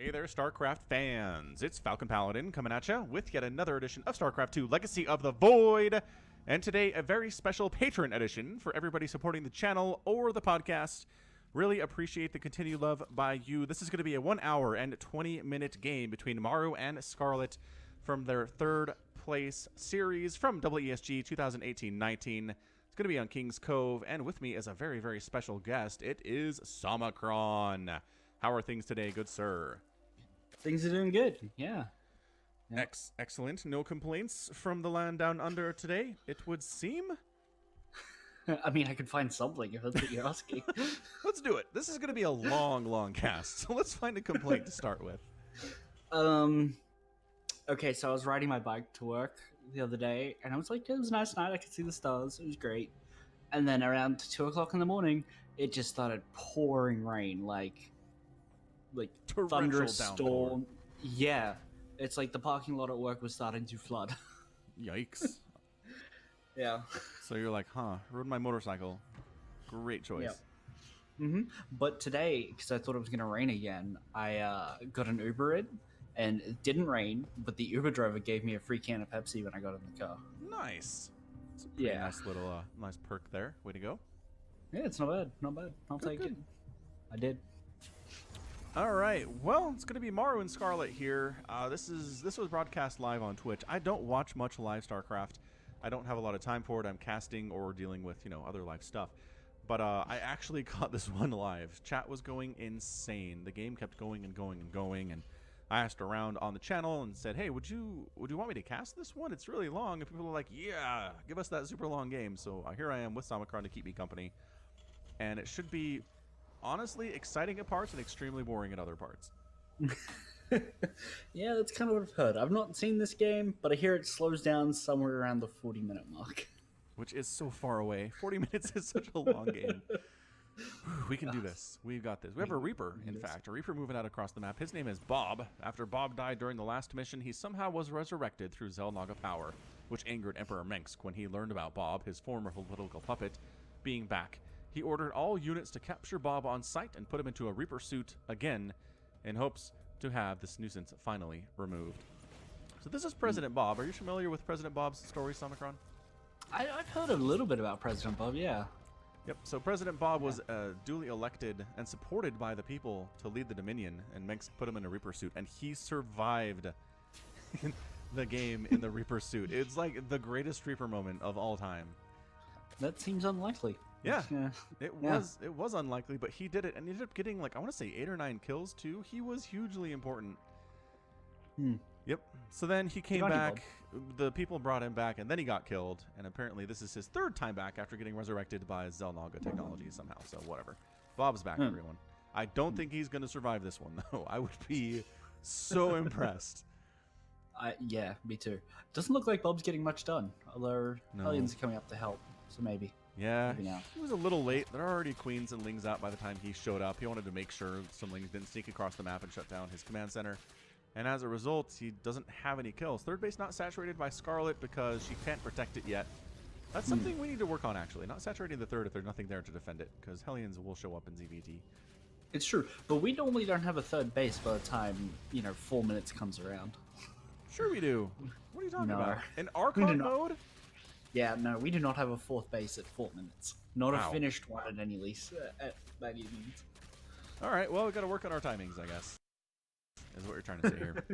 Hey there, StarCraft fans. It's Falcon Paladin coming at you with yet another edition of StarCraft 2 Legacy of the Void. And today, a very special patron edition for everybody supporting the channel or the podcast. Really appreciate the continued love by you. This is going to be a 1 hour and 20-minute game between Maru and Scarlett from their third place series from WESG 2018-19. It's going to be on King's Cove, and with me is a very, very special guest. It is Somicron. How are things today, good sir? Things are doing good, yeah. Excellent. No complaints from the land down under today, it would seem. I mean, I could find something if that's what you're asking. Let's do it. This is going to be a long, long cast, so let's find a complaint to start with. Okay, so I was riding my bike to work the other day, and I was like, it was a nice night, I could see the stars, it was great. And then around 2 o'clock in the morning, it just started pouring rain, like thunderous storm. Yeah, it's like the parking lot at work was starting to flood. Yikes. Yeah. So you're like, rode my motorcycle. Great choice. Yeah. But today, because I thought it was going to rain again, I got an Uber in, and it didn't rain, but the Uber driver gave me a free can of Pepsi when I got in the car. Nice. It's a pretty nice little nice perk there. Way to go. Yeah, it's not bad. I'll take it. I did. All right. Well, it's going to be Maru and Scarlett here. This was broadcast live on Twitch. I don't watch much live StarCraft. I don't have a lot of time for it. I'm casting or dealing with, other live stuff. But I actually caught this one live. Chat was going insane. The game kept going and going and going, and I asked around on the channel and said, "Hey, would you want me to cast this one? It's really long." And people are like, "Yeah, give us that super long game." So here I am with Somicron to keep me company, and it should be honestly exciting at parts and extremely boring at other parts. Yeah, that's kind of what I've heard. I've not seen this game, but I hear it slows down somewhere around the 40-minute mark. Which is so far away. 40 minutes is such a long game. We can do this. We've got this. We have a Reaper, in fact. A Reaper moving out across the map. His name is Bob. After Bob died during the last mission, he somehow was resurrected through Xel'Naga power, which angered Emperor Mengsk when he learned about Bob, his former political puppet, being back. He ordered all units to capture Bob on sight and put him into a Reaper suit again in hopes to have this nuisance finally removed. So this is President Bob. Are you familiar with President Bob's story, Somicron? I've heard a little bit about President Bob, yeah. Yep, so President Bob was duly elected and supported by the people to lead the Dominion, and Mengsk put him in a Reaper suit, and he survived the game in the Reaper suit. It's like the greatest Reaper moment of all time. That seems unlikely. Yeah, it was unlikely, but he did it, and he ended up getting, like, I want to say 8 or 9 kills, too. He was hugely important. Yep. So then he came back, the people brought him back, and then he got killed, and apparently this is his third time back after getting resurrected by Xel'Naga technology somehow, so whatever. Bob's back, everyone. I don't think he's going to survive this one, though. I would be so impressed. Yeah, me too. Doesn't look like Bob's getting much done, although Hellions are coming up to help, so maybe. Yeah, he was a little late. There are already queens and lings out by the time he showed up. He wanted to make sure some lings didn't sneak across the map and shut down his command center. And as a result, he doesn't have any kills. Third base not saturated by Scarlett because she can't protect it yet. That's something we need to work on, actually. Not saturating the third if there's nothing there to defend it, because Hellions will show up in ZVT. It's true, but we normally don't have a third base by the time, 4 minutes comes around. Sure we do. What are you talking about? In Archon mode? Yeah, no, we do not have a fourth base at 4 minutes. Not a finished one at any least, at any means. All right, well, we've got to work on our timings, I guess. Is what you're trying to say here.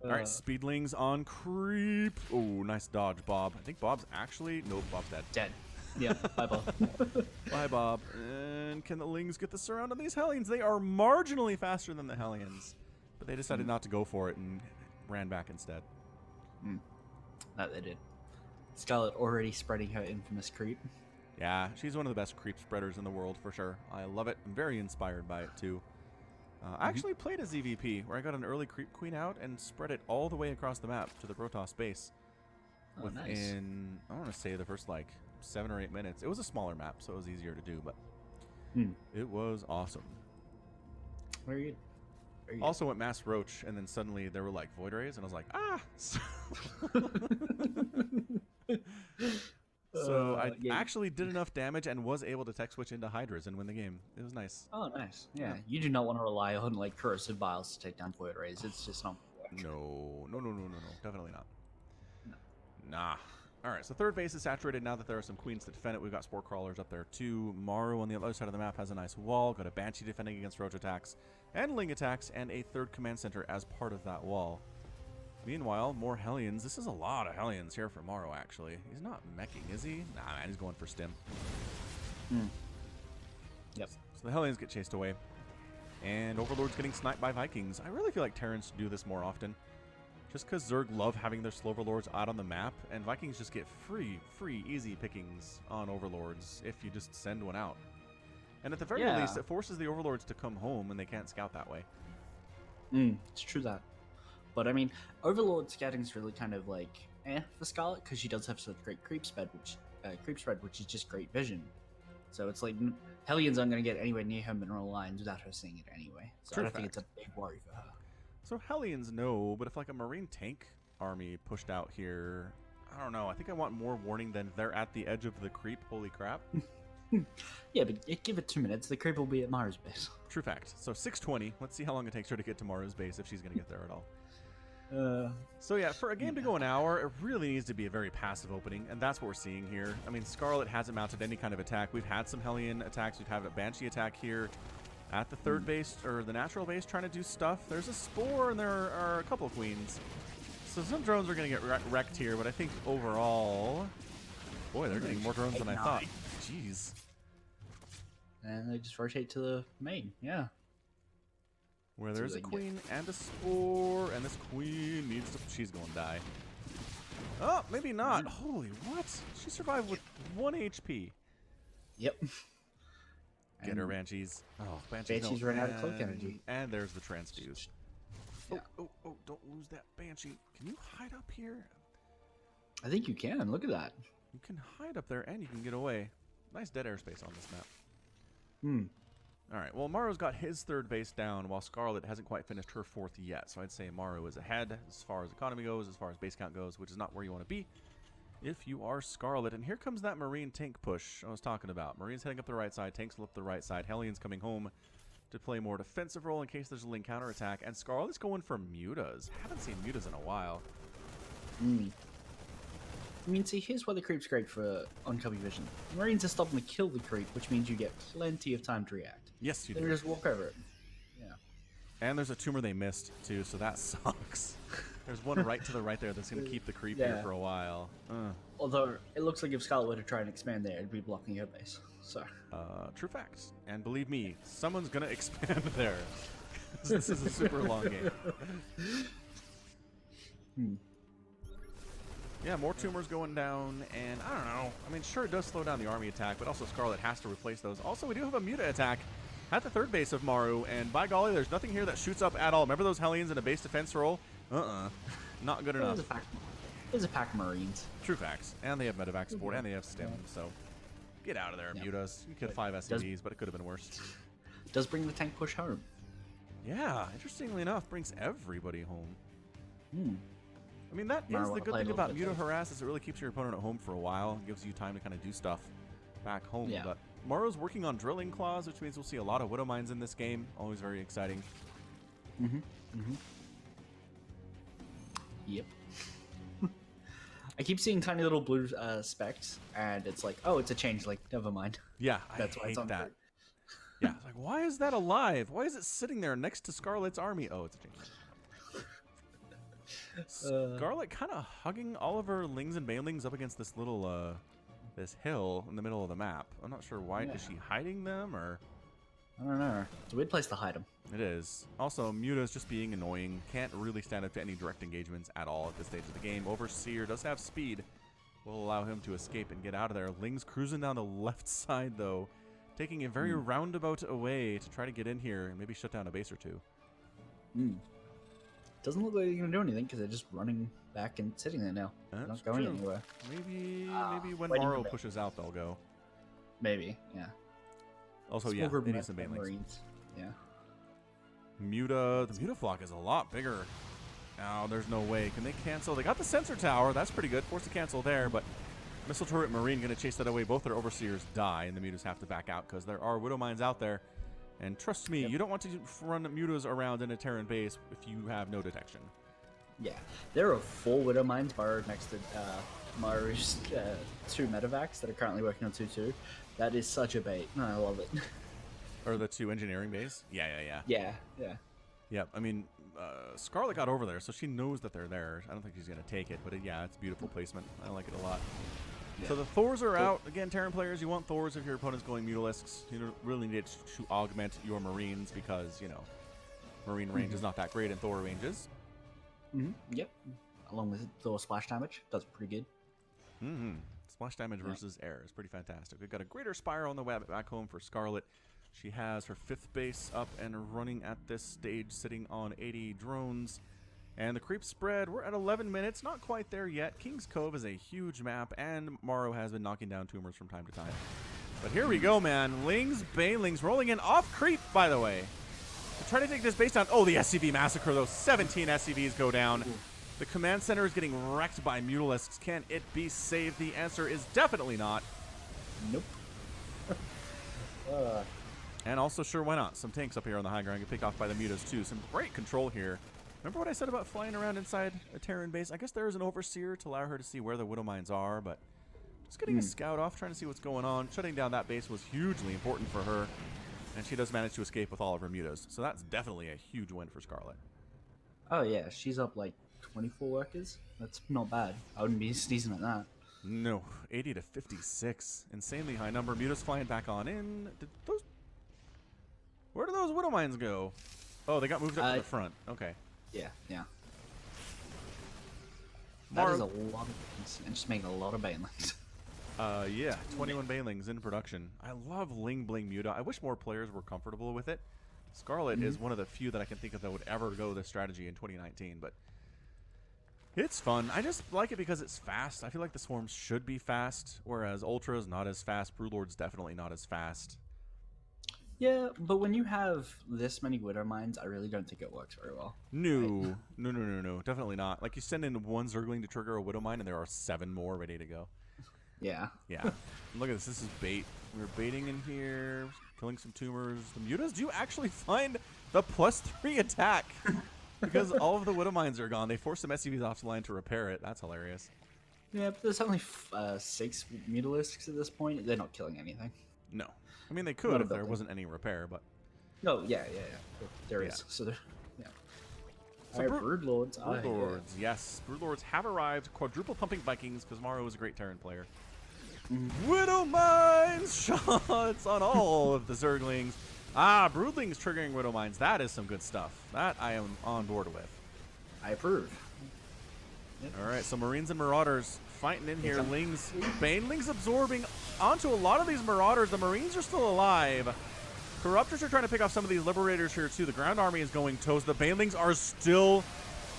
All right, speedlings on creep. Oh, nice dodge, Bob. I think Bob's actually... Nope, Bob's dead. Dead. Yeah, bye, Bob. Bye, Bob. And can the lings get the surround on these Hellions? They are marginally faster than the Hellions, but they decided not to go for it and ran back instead. That they did. Scarlett already spreading her infamous creep. Yeah, she's one of the best creep spreaders in the world, for sure. I love it. I'm very inspired by it, too. I actually played a ZVP where I got an early creep queen out and spread it all the way across the map to the Protoss base. Within, I want to say, the first, 7 or 8 minutes. It was a smaller map, so it was easier to do, but it was awesome. Very good. Also went Mass Roach, and then suddenly there were, Void Rays, and I was like, ah! So I Yeah. actually did enough damage and was able to tech switch into Hydras and win the game. It was nice. Oh, nice. Yeah. Yeah. You do not want to rely on like corrosive vials to take down void rays. It's just not gonna work. No. Definitely not. No. Nah. All right, so third base is saturated now that there are some queens to defend it. We've got spore crawlers up there too. Maru on the other side of the map has a nice wall. Got a Banshee defending against roach attacks and Ling attacks and a third command center as part of that wall. Meanwhile, more Hellions. This is a lot of Hellions here for Maru, actually. He's not meching, is he? Nah, man, he's going for stim. Yep. So the Hellions get chased away. And Overlord's getting sniped by Vikings. I really feel like Terrans should do this more often. Just because Zerg love having their Sloverlords out on the map, and Vikings just get free, easy pickings on Overlords if you just send one out. And at the very least, it forces the Overlords to come home, and they can't scout that way. It's true that. But I mean, Overlord scouting is really kind of like for Scarlett because she does have such great creep spread, which is just great vision. So it's like Hellions aren't going to get anywhere near her mineral lines without her seeing it anyway. So I don't think it's a big worry for her. So Hellions, no, but if like a Marine tank army pushed out here, I don't know. I think I want more warning than they're at the edge of the creep. Holy crap. Yeah, but give it 2 minutes. The creep will be at Maru's base. True fact. So 6:20. Let's see how long it takes her to get to Maru's base if she's going to get there at all. So yeah, for a game to go an hour, it really needs to be a very passive opening, and that's what we're seeing here. I mean, Scarlett hasn't mounted any kind of attack. We've had some Hellion attacks. We've had a Banshee attack here at the third base, or the natural base, trying to do stuff. There's a Spore, and there are a couple of Queens. So some drones are going to get wrecked here, but I think overall... Boy, they're getting more drones than I thought. Jeez. And they just rotate to the main, yeah. Where there's a Queen and a Spore, and this Queen needs to... She's going to die. Oh, maybe not. Holy, what? She survived with 1 HP. Yep. Get her, Banshees. Oh, Banshees ran out of cloak energy. And there's the transfuse. Yeah. Oh, don't lose that Banshee. Can you hide up here? I think you can. Look at that. You can hide up there and you can get away. Nice dead airspace on this map. All right, well, Maru's got his third base down while Scarlett hasn't quite finished her fourth yet. So I'd say Maru is ahead as far as economy goes, as far as base count goes, which is not where you want to be if you are Scarlett. And here comes that Marine tank push I was talking about. Marines heading up the right side, tanks up the right side, Hellions coming home to play more defensive role in case there's a Ling counterattack. And Scarlett's going for mutas. Haven't seen mutas in a while. I mean, see, here's why the creep's great for oncoming vision. Marines are stopping to kill the creep, which means you get plenty of time to react. Yes, you do. They just walk over it. Yeah. And there's a tumor they missed, too, so that sucks. There's one right to the right there that's going to keep the creep here for a while. Although, it looks like if Scarlett were to try and expand there, it'd be blocking her base. So. True facts. And believe me, someone's going to expand there. This is a super long game. Yeah, more tumors going down, and I don't know. I mean, sure, it does slow down the army attack, but also Scarlett has to replace those. Also, we do have a muta attack at the third base of Maru, and by golly, there's nothing here that shoots up at all. Remember those Hellions in a base defense roll? Not good enough. There's a pack of Marines. True facts. And they have medevac support, and they have stim, so get out of there, mutas. You killed 5 SCVs, but it could have been worse. Does bring the tank push home. Yeah, interestingly enough, brings everybody home. I mean, that Maru is the good thing about Muta later. Harass is it really keeps your opponent at home for a while and gives you time to kind of do stuff back home. Yeah. But Maru's working on drilling claws, which means we'll see a lot of Widow Mines in this game. Always very exciting. Yep. I keep seeing tiny little blue specks, and it's like, oh, it's a change. Like, never mind. Yeah, That's I why it's hate on that. Yeah, it's like, why is that alive? Why is it sitting there next to Scarlett's army? Oh, it's a change. Scarlett kind of hugging all of her Lings and Banelings up against this little, this hill in the middle of the map. I'm not sure why. Is she hiding them, or? I don't know. It's a weird place to hide them. It is. Also, Muta's just being annoying. Can't really stand up to any direct engagements at all at this stage of the game. Overseer does have speed. Will allow him to escape and get out of there. Ling's cruising down the left side, though. Taking a very roundabout way to try to get in here and maybe shut down a base or two. Doesn't look like they're going to do anything because they're just running back and sitting there now. They're not going anywhere. Maybe when waiting Maru for pushes out, they'll go. Maybe, yeah. Also, Small yeah, group they need of some Banelings. Marines. Yeah. The Muta flock is a lot bigger. Oh, there's no way. Can they cancel? They got the sensor tower. That's pretty good. Forced to cancel there, but Missile turret Marine going to chase that away. Both their overseers die, and the mutas have to back out because there are widow mines out there. And trust me, you don't want to run mutas around in a Terran base if you have no detection. Yeah, there are 4 widow mines burrowed next to Maru's 2 medevacs that are currently working on 2-2. That is such a bait. I love it. Or the 2 engineering base. Yeah. Yeah. Yep. I mean, Scarlett got over there, so she knows that they're there. I don't think she's going to take it, but yeah, it's beautiful placement. I like it a lot. Yeah. So the Thors are out. Again, Terran players, you want Thors if your opponent's going Mutalisks. You really need to augment your Marines because, you know, Marine range is not that great in Thor ranges. Yep. Along with Thor splash damage. Does pretty good. Splash damage versus air is pretty fantastic. We've got a greater spiral on the web back home for Scarlett. She has her 5th base up and running at this stage, sitting on 80 drones. And the creep spread, we're at 11 minutes, not quite there yet. King's Cove is a huge map, and Maru has been knocking down tumors from time to time. But here we go, man. Lings, Banelings rolling in off creep, by the way. To try to take this base down. Oh, the SCV massacre, though. 17 SCVs go down. The command center is getting wrecked by Mutalisks. Can it be saved? The answer is definitely not. Nope. And also, sure, why not? Some tanks up here on the high ground get picked off by the mutas, too. Some great control here. Remember what I said about flying around inside a Terran base? I guess there is an overseer to allow her to see where the widow mines are, but just getting a scout off, trying to see what's going on. Shutting down that base was hugely important for her, and she does manage to escape with all of her mutas. So that's definitely a huge win for Scarlett. Oh, yeah. She's up like 24 workers. That's not bad. I wouldn't be sneezing at that. No. 80 to 56. Insanely high number. Mutas flying back on in. Did those... Where do those widow mines go? Oh, they got moved up to the front. Okay. Yeah. That is a lot of things, and just making a lot of banelings. Yeah, 21 banelings in production. I love Ling Bling Muta. I wish more players were comfortable with it. Scarlett is one of the few that I can think of that would ever go this strategy in 2019, but it's fun. I just like it because it's fast. I feel like the swarms should be fast, whereas Ultra is not as fast. Broodlord's definitely not as fast. Yeah, but when you have this many widow mines, I really don't think it works very well. No, definitely not. Like, you send in 1 Zergling to trigger a widow mine, and there are 7 more ready to go. Yeah. Look at this. This is bait. We're baiting in here, killing some tumors. The mutas do actually find the +3 attack because all of the widow mines are gone. They forced some SCVs off the line to repair it. That's hilarious. Yeah, but there's only 6 Mutalisks at this point. They're not killing anything. No. I mean, they could if there wasn't any repair, but... No, yeah. There is. So there... Yeah. So Broodlords. Broodlords, yes. Broodlords have arrived. Quadruple pumping Vikings, because Maru is a great Terran player. Widow Mines shots on all of the Zerglings. Broodlings triggering Widow Mines. That is some good stuff. That I am on board with. I approve. Yep. All right, so Marines and Marauders fighting in here. Lings, Banelings absorbing onto a lot of these Marauders. The Marines are still alive. Corruptors are trying to pick off some of these Liberators here, too. The Ground Army is going toast. The Banelings are still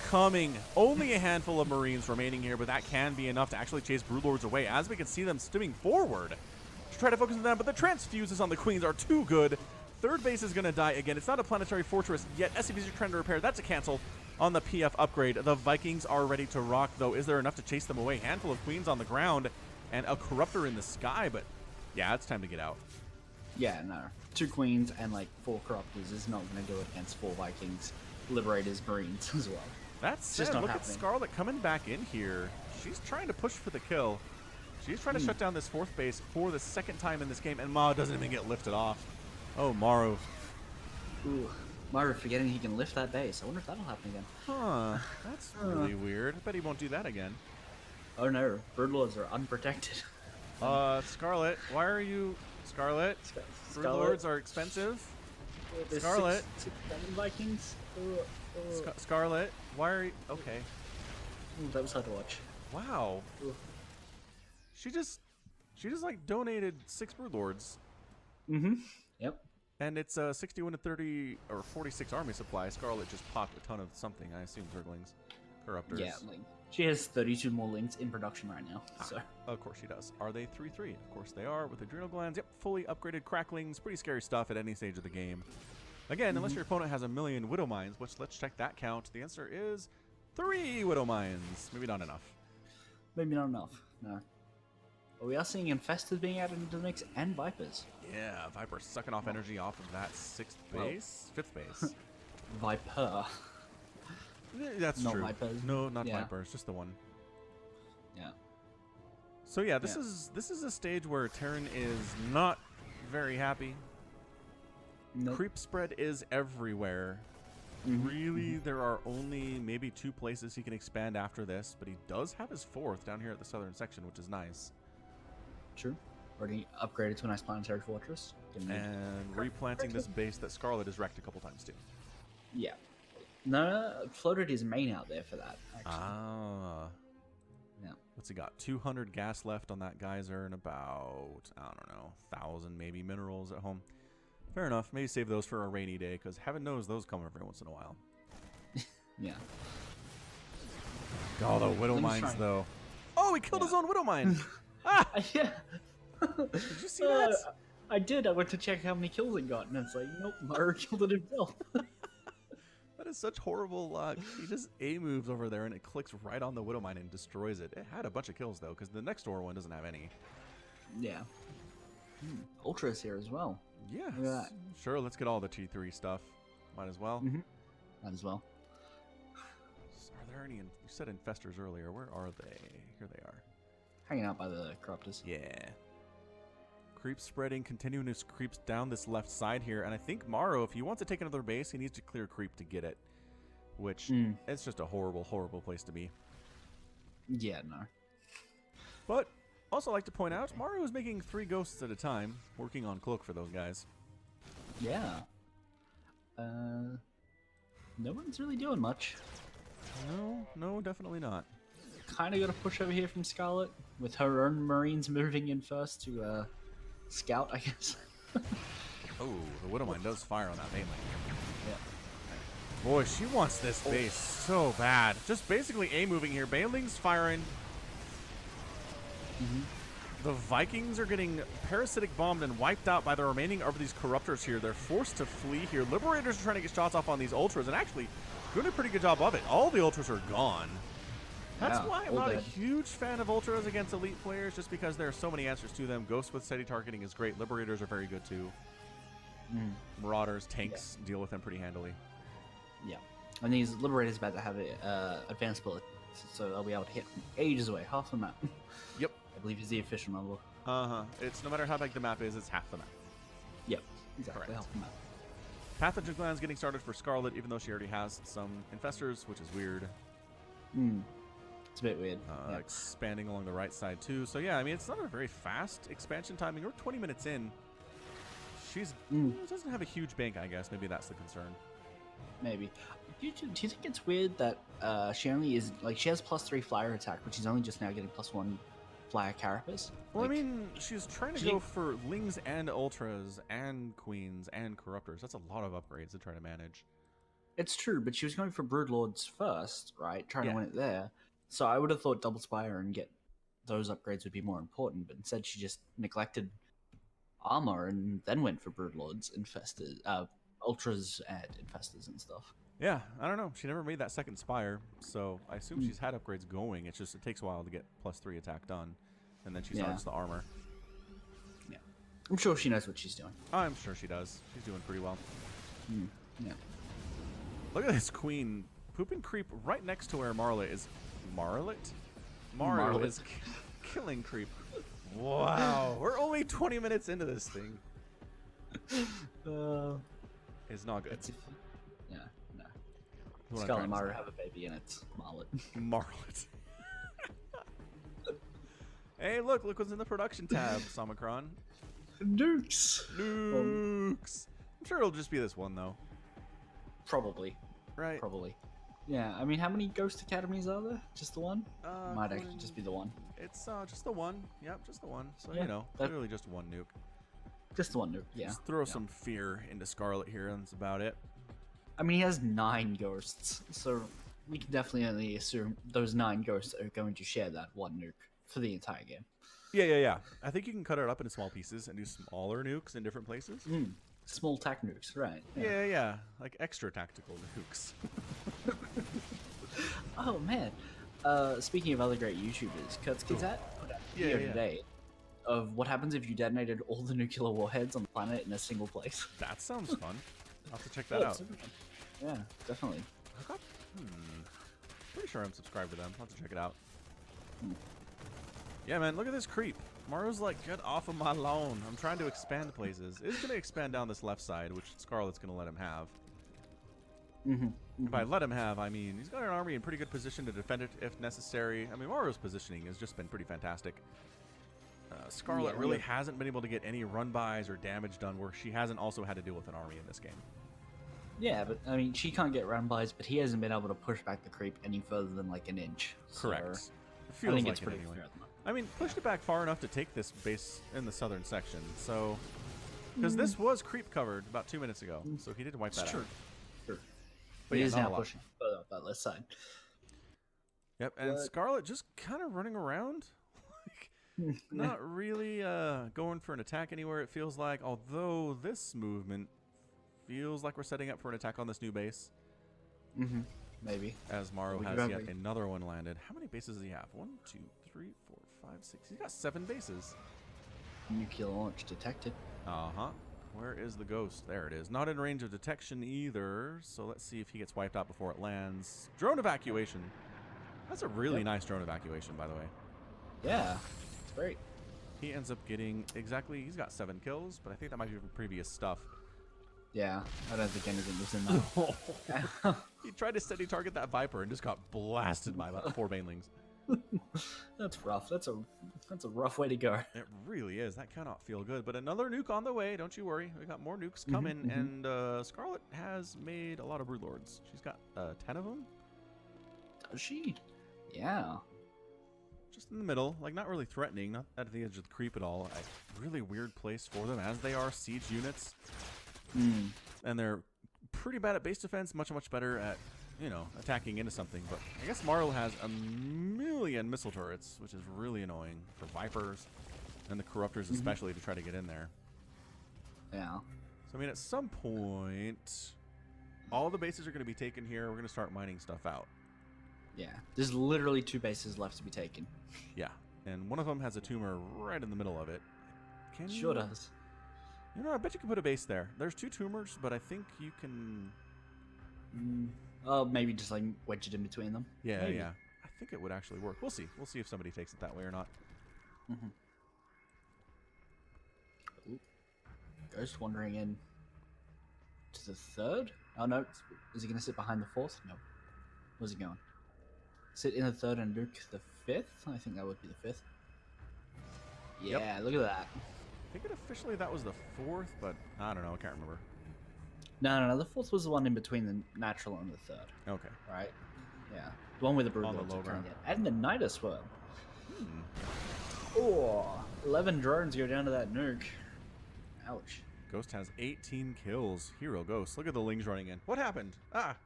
coming. Only a handful of Marines remaining here, but that can be enough to actually chase Broodlords away, as we can see them stimming forward to try to focus on them, but the transfuses on the Queens are too good. Third base is going to die again. It's not a planetary fortress yet. SCVs are trying to repair. That's a cancel on the PF upgrade. The Vikings are ready to rock, though. Is there enough to chase them away? Handful of Queens on the ground and a Corruptor in the sky, but yeah, it's time to get out. Yeah, no. 2 Queens and like 4 Corruptors is not going to do it against 4 Vikings, Liberators, Marines as well. That's said, look at Scarlett coming back in here. She's trying to push for the kill. She's trying to shut down this 4th base for the 2nd time in this game, and Ma doesn't even get lifted off. Oh, Maru. Ooh, Maru forgetting he can lift that base. I wonder if that'll happen again. Huh, that's really weird. I bet he won't do that again. Oh no, Broodlords are unprotected. Scarlett, why are you... Scarlett? Broodlords are expensive. Scarlett. 7 Vikings. Scarlett, why are you... Okay. Ooh, that was hard to watch. Wow. Ooh. She just like donated 6 Broodlords. Yep. And it's 61 to 30 or 46 army supply. Scarlett just popped a ton of something. I assume Zerglings, Corruptors. Yeah, like she has 32 more links in production right now. So of course she does. Are they 3/3? Of course they are, with adrenal glands. Yep, fully upgraded cracklings. Pretty scary stuff at any stage of the game. Again, unless your opponent has a million Widow Mines, which let's check that count. The answer is 3 Widow Mines. Maybe not enough. Maybe not enough. No. But we are seeing Infestors being added into the mix and Vipers. Yeah, Viper sucking off energy off of that fifth base. Viper. That's Not true. Vipers. No, not Yeah. Vipers, just the one. Yeah. So yeah, this is a stage where Terran is not very happy. Nope. Creep spread is everywhere. Really, there are only maybe 2 places he can expand after this, but he does have his 4th down here at the southern section, which is nice. True. Already upgraded to a nice planetary fortress. And replanting this base that Scarlett has wrecked a couple times too. Yeah. No, floated his main out there for that, actually. Ah. Yeah. What's he got? 200 gas left on that geyser and about, I don't know, 1,000 maybe minerals at home. Fair enough. Maybe save those for a rainy day, because heaven knows those come every once in a while. Yeah. Oh, the Widow Mines, though. Oh, he killed his own Widow Mine! Ah! Yeah. Did you see that? I did. I went to check how many kills it got, and it's like, nope, Maru killed it himself. That is such horrible luck. He just A-moves over there, and it clicks right on the Widow Mine and destroys it. It had a bunch of kills, though, because the next door one doesn't have any. Yeah. Ultra's here as well. Yeah. Look at that. Sure, let's get all the T3 stuff. Might as well. Might as well. Are there any... You said infestors earlier. Where are they? Here they are. Hanging out by the corruptors. Yeah. Creep spreading, continuing his creeps down this left side here. And I think Maru, if he wants to take another base, he needs to clear creep to get it. Which, it's just a horrible, horrible place to be. Yeah, no. But, also like to point out, Maru is making 3 ghosts at a time, working on cloak for those guys. Yeah. No one's really doing much. No, definitely not. Kind of got a push over here from Scarlett, with her own Marines moving in first to scout, I guess. Oh, the Widow Mine does fire on that main lane. Yeah. Boy, she wants this base so bad. Just basically A-moving here. Baneling's firing. The Vikings are getting parasitic bombed and wiped out by the remaining of these corruptors here. They're forced to flee here. Liberators are trying to get shots off on these ultras, and actually doing a pretty good job of it. All the ultras are gone. That's why I'm not a huge fan of ultras against elite players, just because there are so many answers to them. Ghosts with steady targeting is great. Liberators are very good too. Marauders, tanks deal with them pretty handily. Yeah. And these Liberators about to have advanced bullets, so they'll be able to hit from ages away, half the map. Yep. I believe is the official number. It's no matter how big the map is, it's half the map. Yep. Exactly. Correct. Half the map. Pathogen glands getting started for Scarlett, even though she already has some infestors, which is weird. It's a bit weird. Expanding along the right side too. So yeah, I mean, it's not a very fast expansion timing. We're 20 minutes in. She's doesn't have a huge bank, I guess. Maybe that's the concern. Maybe. Do you think it's weird that she only is like she has +3 flyer attack, but she's only just now getting +1 flyer carapace? Well, like, I mean, she's trying to go for lings and ultras and queens and corruptors. That's a lot of upgrades to try to manage. It's true, but she was going for broodlords first, right? Trying to win it there. So I would have thought double spire and get those upgrades would be more important, but instead she just neglected armor and then went for broodlords, infestors, ultras, and infestors and stuff. Yeah, I don't know. She never made that second spire, so I assume she's had upgrades going. It's just it takes a while to get +3 attack done, and then she starts the armor. Yeah, I'm sure she knows what she's doing. I'm sure she does. She's doing pretty well. Yeah. Look at this queen pooping creep right next to where Marla is. Maru is killing creep. Wow, we're only 20 minutes into this thing. It's not good. Yeah, no. What I'm Scarlett trying and to Maru say. have a baby and it's Marlet. Marlet. Hey, look what's in the production tab, Somicron. Nukes. Nukes. I'm sure it'll just be this one though. Probably. Right. Probably. Yeah, I mean, how many Ghost Academies are there? Just the one? Might According- actually just be the one. It's just the one. Yep, just the one. So, Yeah, you know, that- literally just one nuke. Just the one nuke, yeah. Just throw some fear into Scarlet here, and that's about it. I mean, he has 9 ghosts, so we can definitely only assume those 9 ghosts are going to share that one nuke for the entire game. Yeah. I think you can cut it up into small pieces and do smaller nukes in different places. Small tac nukes, right. Yeah. Like extra tactical nukes. Oh, man. Speaking of other great YouTubers, Kurtzkizat put out a video today of what happens if you detonated all the nuclear warheads on the planet in a single place. That sounds fun. I'll have to check that Yeah, out. it's super fun. Yeah, definitely. I got, pretty sure I'm subscribed to them. I'll have to check it out. Yeah, man, look at this creep. Maru's like, get off of my lawn. I'm trying to expand places. It's going to expand down this left side, which Scarlett's going to let him have. By let him have, I mean he's got an army in pretty good position to defend it if necessary. I mean, Maru's positioning has just been pretty fantastic. Scarlett really hasn't been able to get any run-bys or damage done where she hasn't also had to deal with an army in this game. Yeah, but I mean, she can't get run-bys, but he hasn't been able to push back the creep any further than like an inch. Correct. So It feels I think like it's it pretty anyway. fair at the moment. I mean, pushed it back far enough to take this base in the southern section. So, because this was creep covered about 2 minutes ago, so he did wipe that out. Sure. But He yeah, is not a now lot. pushing further up that left side. Yep, and But- Scarlett just kind of running around, like, not really going for an attack anywhere. It feels like, although this movement feels like we're setting up for an attack on this new base, Maybe. as Maru We has could yet probably- another one landed. How many bases does he have? 1, 2, 3, 4, 5, 6. He's got 7 bases. Nuclear launch detected. Uh-huh. Where is the ghost? There it is. Not in range of detection either, so let's see if he gets wiped out before it lands. Drone evacuation. That's a really nice drone evacuation, by the way. Yeah, it's great. He ends up getting exactly, he's got 7 kills, but I think that might be from previous stuff. Yeah, I don't think anything was in that. He tried to steady target that Viper and just got blasted by about 4 banelings. That's rough. That's a rough way to go. It really is. That cannot feel good. But another nuke on the way. Don't you worry. We got more nukes coming. And Scarlett has made a lot of broodlords. She's got 10 of them. Does she? Yeah. Just in the middle. Like, not really threatening. Not at the edge of the creep at all. A really weird place for them, as they are siege units. And they're pretty bad at base defense. Much, much better at, you know, attacking into something. But I guess Maru has a million missile turrets, which is really annoying for Vipers and the Corruptors especially to try to get in there. Yeah. So, I mean, at some point, all the bases are going to be taken here. We're going to start mining stuff out. Yeah. There's literally 2 bases left to be taken. Yeah. And one of them has a tumor right in the middle of it. Can you? Sure does. You know, I bet you can put a base there. There's 2 tumors, but I think you can... Oh, maybe just like wedge it in between them. Yeah, Maybe. yeah. I think it would actually work. We'll see. We'll see if somebody takes it that way or not. Ooh. Ghost wandering in to the 3rd? Oh no, is he going to sit behind the 4th? No. Where's he going? Sit in the 3rd and nuke the 5th? I think that would be the 5th. Yep. Yeah, look at that. I think officially that was the 4th, but I don't know. I can't remember. No, the 4th was the one in between the natural and the 3rd, Okay. right? Yeah. The one with the brood On the lords low are trying ground. to get. And the Nidus Worm. Oh, 11 drones go down to that nuke. Ouch. Ghost has 18 kills. Hero Ghost. Look at the Lings running in. What happened? Ah!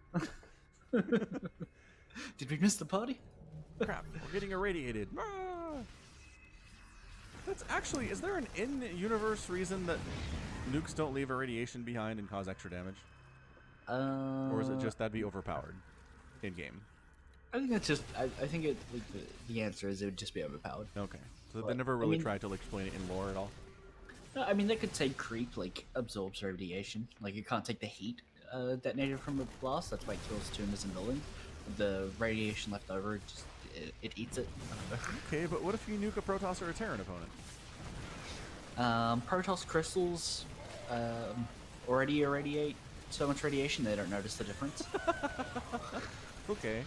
Did we miss the party? Crap. We're getting irradiated. Ah! That's actually... Is there an in-universe reason that nukes don't leave irradiation behind and cause extra damage? Or is it just that'd be overpowered in-game? I think that's just. I think it. Like, the answer is it would just be overpowered. Okay. So they But, never I really mean- tried to like, explain it in lore at all? No, I mean, they could say creep like absorbs radiation. Like you can't take the heat detonated from a blast. That's why it kills tumors and buildings. The radiation left over, it eats it. I don't know. Okay, but what if you nuke a Protoss or a Terran opponent? Protoss crystals already irradiate so much radiation they don't notice the difference. Okay.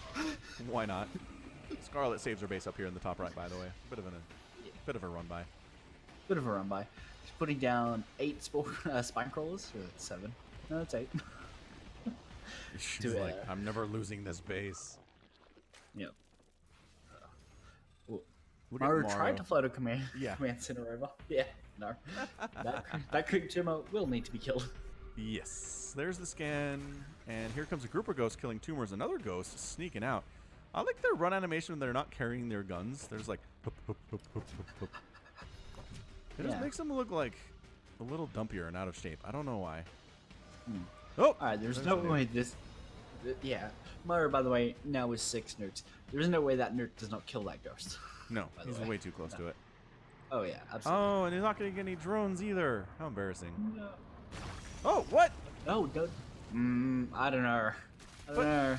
Why not? Scarlett saves her base up here in the top right, by the way. Bit of a run by. Bit of a run by. She's putting down 8 spine crawlers. Or 7. No, it's 8. She's like, I'm never losing this base. Yep. Look at Maru Maru. tried to float a command center over. Yeah, no. that creep tumor will need to be killed. Yes. There's the scan. And here comes a group of ghosts killing tumors. Another ghost sneaking out. I like their run animation when they're not carrying their guns. There's like... Hup, hup, hup, hup, hup, hup. It just makes them look like a little dumpier and out of shape. I don't know why. Oh! Alright, there's no way this... Yeah. Maru, by the way, now is 6 nukes. There's no way that nuke does not kill that ghost. No, by the he's way. way too close to it. Oh yeah, absolutely. Oh, and he's not going to get any drones either. How embarrassing. No. Oh, what? Oh, no. I don't know. I don't know.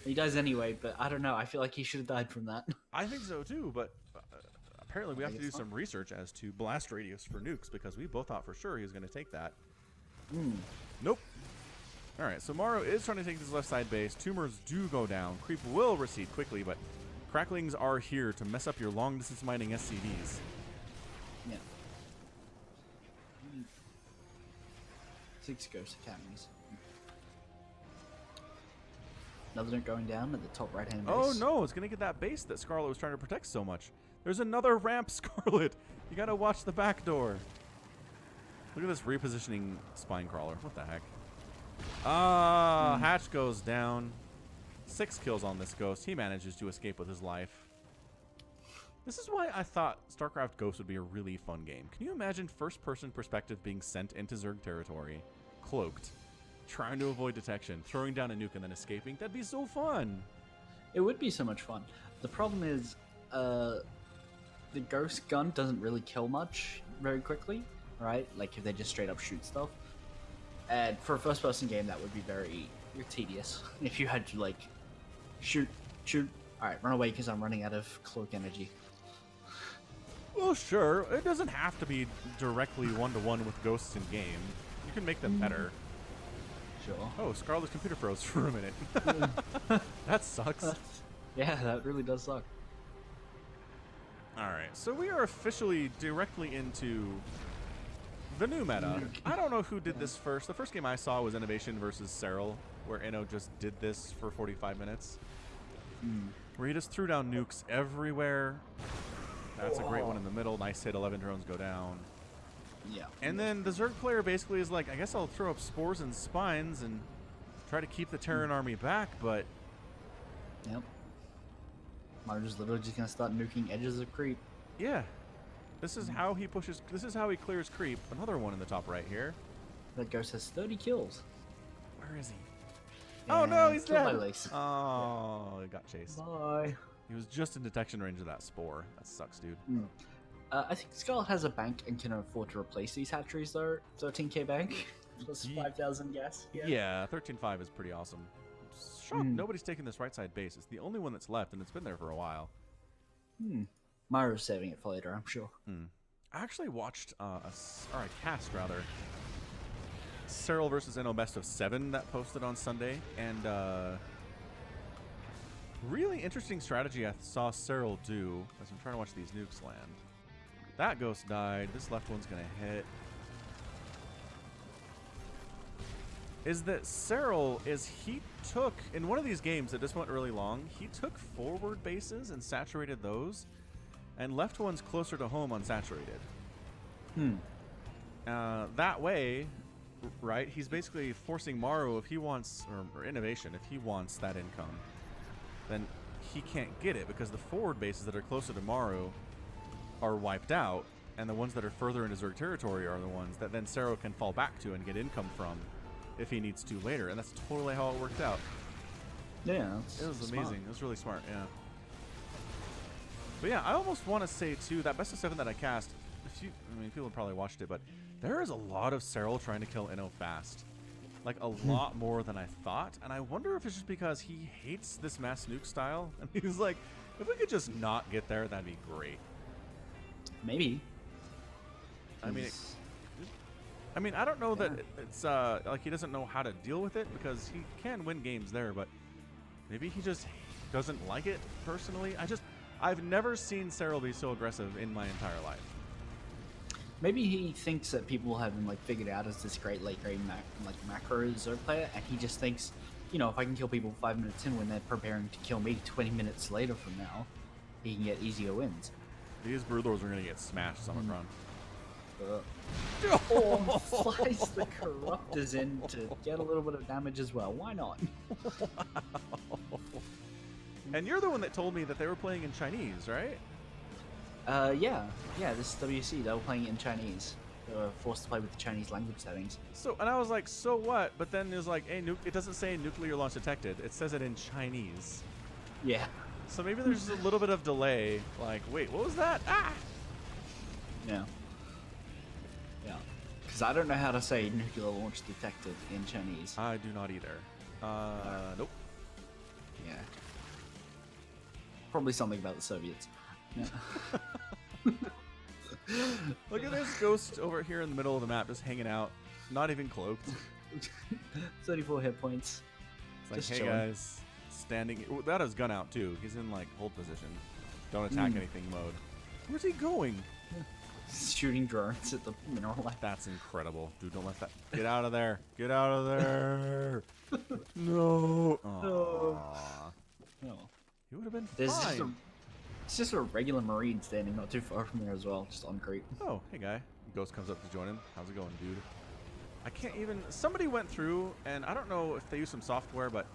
He does anyway, but I don't know. I feel like he should have died from that. I think so too, but apparently we have to do guess some research as to blast radius for nukes because we both thought for sure he was going to take that. Nope. All right, so Maru is trying to take this left side base. Tumors do go down. Creep will recede quickly, but cracklings are here to mess up your long distance mining SCVs. Yeah. 6 ghost academies. Another nuke going down at the top right hand base. Oh no, it's going to get that base that Scarlett was trying to protect so much. There's another ramp, Scarlett. You got to watch the back door. Look at this repositioning spine crawler. What the heck? Hatch goes down. 6 kills on this ghost. He manages to escape with his life. This is why I thought StarCraft Ghost would be a really fun game. Can you imagine first-person perspective being sent into Zerg territory, cloaked, trying to avoid detection, throwing down a nuke and then escaping? That'd be so fun. It would be so much fun. The problem is, the ghost gun doesn't really kill much very quickly, right? Like if they just straight up shoot stuff. And for a first-person game, that would be very tedious. If you had to like shoot. All right, run away because I'm running out of cloak energy. Well, sure. It doesn't have to be directly one-to-one with ghosts in game. You can make them better. Sure. Oh, Scarlett's computer froze for a minute. That sucks. Yeah, that really does suck. All right, so we are officially directly into the new meta. I don't know who did this first. The first game I saw was Innovation versus Serral, where Inno just did this for 45 minutes. Where he just threw down nukes everywhere. That's a great one in the middle. Nice hit. 11 drones go down. Yeah. And then the Zerg player basically is like, I guess I'll throw up spores and spines and try to keep the Terran army back, but... Yep. Maru's literally just going to start nuking edges of creep. Yeah. This is how he pushes... This is how he clears creep. Another one in the top right here. That ghost has 30 kills. Where is he? Oh no, he's Killed by dead! Lace. Oh, he got chased. Bye. He was just in detection range of that spore. That sucks, dude. I think Scarlett has a bank and can afford to replace these hatcheries though. 13k bank plus 5,000 gas. Yeah, 13.5 is pretty awesome. Shocked nobody's taking this right side base. It's the only one that's left, and it's been there for a while. Maru's saving it for later, I'm sure. I actually watched cast rather. Serral versus Inno Best of 7 that posted on Sunday, and really interesting strategy I saw Serral do as I'm trying to watch these nukes land. That ghost died. This left one's gonna hit. Is that Serral he took in one of these games that just went really long. He took forward bases and saturated those, and left ones closer to home unsaturated. That way. Right, he's basically forcing Maru if he wants, or Innovation, if he wants that income, then he can't get it because the forward bases that are closer to Maru are wiped out, and the ones that are further into Zerg territory are the ones that then Serral can fall back to and get income from if he needs to later, and that's totally how it worked out. Yeah, it was amazing. It was really smart, yeah. But yeah, I almost want to say too that best of 7 that I cast. People probably watched it, but there is a lot of Serral trying to kill Inno fast. Like, a lot more than I thought. And I wonder if it's just because he hates this mass nuke style. And he's like, if we could just not get there, that'd be great. Maybe. I mean, I don't know that it's, like, he doesn't know how to deal with it because he can win games there, but maybe he just doesn't like it personally. I've never seen Serral be so aggressive in my entire life. Maybe he thinks that people have him like figured out as this great late game macro Zerg player, and he just thinks, you know, if I can kill people 5 minutes in when they're preparing to kill me 20 minutes later from now, he can get easier wins. These Broodlords are gonna get smashed, Summercron. Flies the Corruptors in to get a little bit of damage as well. Why not? And you're the one that told me that they were playing in Chinese, right? Yeah, this is WC. They were playing it in Chinese. They were forced to play with the Chinese language settings. So, and I was like, so what? But then it was like, hey, it doesn't say nuclear launch detected. It says it in Chinese. Yeah. So maybe there's just a little bit of delay. Like, wait, what was that? Ah! Yeah. Yeah. Because I don't know how to say nuclear launch detected in Chinese. I do not either. Nope. Yeah. Probably something about the Soviets. Yeah. Look at this ghost over here in the middle of the map, just hanging out, not even cloaked. 34 hit points. It's like, Just hey chilling. guys, standing. That has gun out too. He's in like hold position. Don't attack anything mode. Where's he going? Shooting drones at the mineral lab. That's incredible, dude. Don't let that. Get out of there. Get out of there. No. Aww. Oh. He would have been There's just fine. it's just a regular Marine standing not too far from there as well, just on creep. Oh, hey guy. Ghost comes up to join in. How's it going, dude? I can't even. Somebody went through, and I don't know if they used some software, but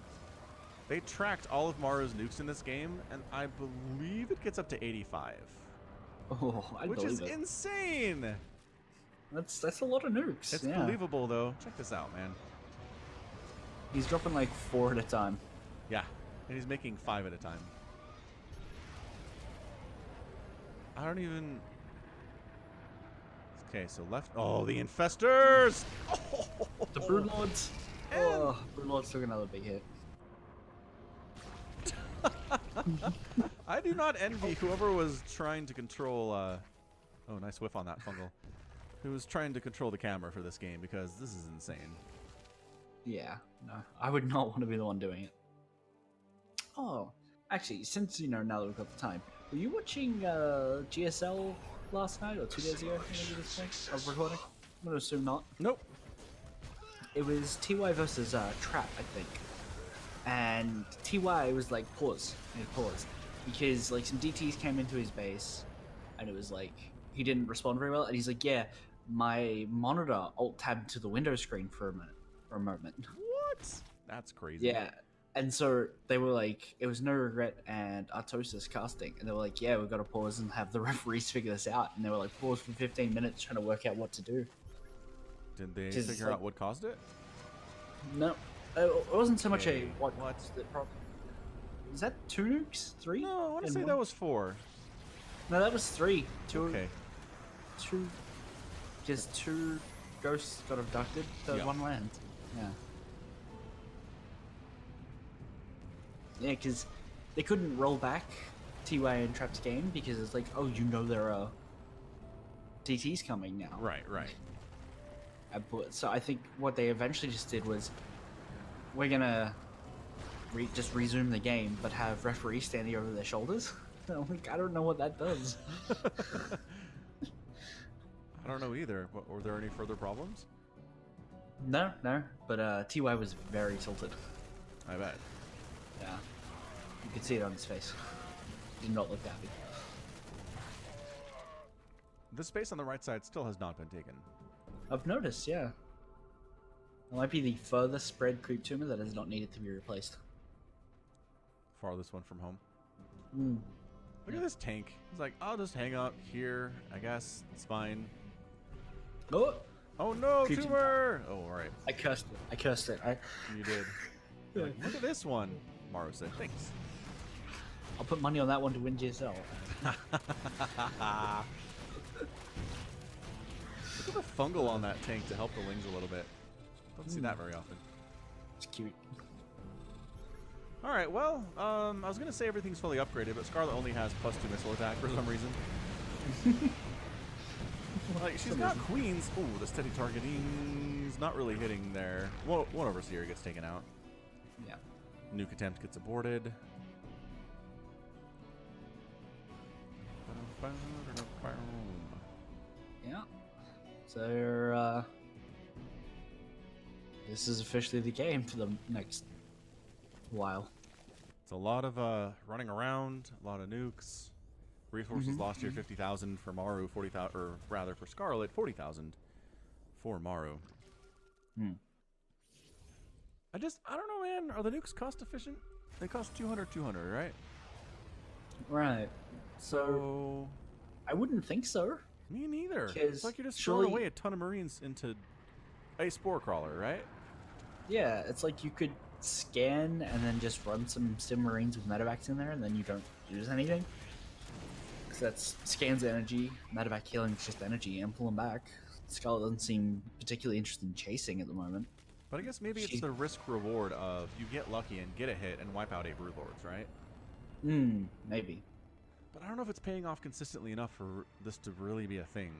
they tracked all of Maru's nukes in this game, and I believe it gets up to 85, Oh, I which believe is it. insane. That's a lot of nukes. It's yeah. believable though. Check this out, man. He's dropping like 4 at a time. Yeah, and he's making 5 at a time. I don't even. Okay, so left. Oh, the infestors! The Broodlords. And- Oh, Broodlords took another big hit. I do not envy whoever was trying to control. Oh, nice whiff on that fungal. Who was trying to control the camera for this game, because this is insane. Yeah, no, I would not want to be the one doing it. Oh, actually, since now that we've got the time, were you watching GSL last night or 2 days ago? Maybe this thing of recording. I'm gonna assume not. Nope. It was TY versus Trap, I think. And TY was like, pause. He paused. Because like some DTs came into his base and it was like he didn't respond very well, and he's like, yeah, my monitor alt tabbed to the window screen for a moment. What? That's crazy. Yeah. And so they were like, it was No Regret and Artosis casting, and they were like, yeah, we've got to pause and have the referees figure this out. And they were like, pause for 15 minutes trying to work out what to do. Did they Just figure like- out what caused it? No, it wasn't so much Okay, a what's the problem. Is that 2 nukes? 3? No, I want to In say one? that was 4. No, that was 3. Okay. Just 2 ghosts got abducted. So Yeah. 1 land. Yeah. Yeah, because they couldn't roll back TY and Trap's game because it's like, oh, there are DTs coming now. Right, right. So I think what they eventually just did was, we're gonna just resume the game, but have referees standing over their shoulders. I'm like, I don't know what that does. I don't know either. Were there any further problems? No, but TY was very tilted. I bet. Yeah, you could see it on his face. He did not look happy. The space on the right side still has not been taken. I've noticed, yeah. It might be the furthest spread creep tumor that has not needed to be replaced. Farthest one from home. Mm. Look at this tank. He's like, I'll just hang out here. I guess it's fine. Oh, Oh no, Creep tumor! Oh, all right. I cursed it. You did. You're like, look at this one. Maru said, thanks. I'll put money on that one to win GSL. Look at the fungal on that tank to help the wings a little bit. Don't see that very often. It's cute. All right, well, I was gonna say everything's fully upgraded, but Scarlett only has +2 missile attack for some reason. Like, she's got queens. Ooh, the steady targeting's not really hitting there. One overseer gets taken out. Yeah. Nuke attempt gets aborted. Yeah. So, this is officially the game for the next while. It's a lot of running around, a lot of nukes. Resources lost here, 50,000 for Maru, 40,000, or rather for Scarlett, 40,000 for Maru. Hmm. I don't know, man. Are the nukes cost efficient? They cost 200, right? Right. So, So, I wouldn't think so. me neither. Because It's like you're just throwing surely- away a ton of Marines into a spore crawler, right? Yeah, it's like you could scan and then just run some Sim Marines with medevacs in there and then you don't use anything. Because that's scans energy. Medevac healing is just energy and pull them back. Scarlett doesn't seem particularly interested in chasing at the moment. But I guess maybe it's the risk-reward of you get lucky and get a hit and wipe out 8 Broodlords, right? Maybe. But I don't know if it's paying off consistently enough for this to really be a thing.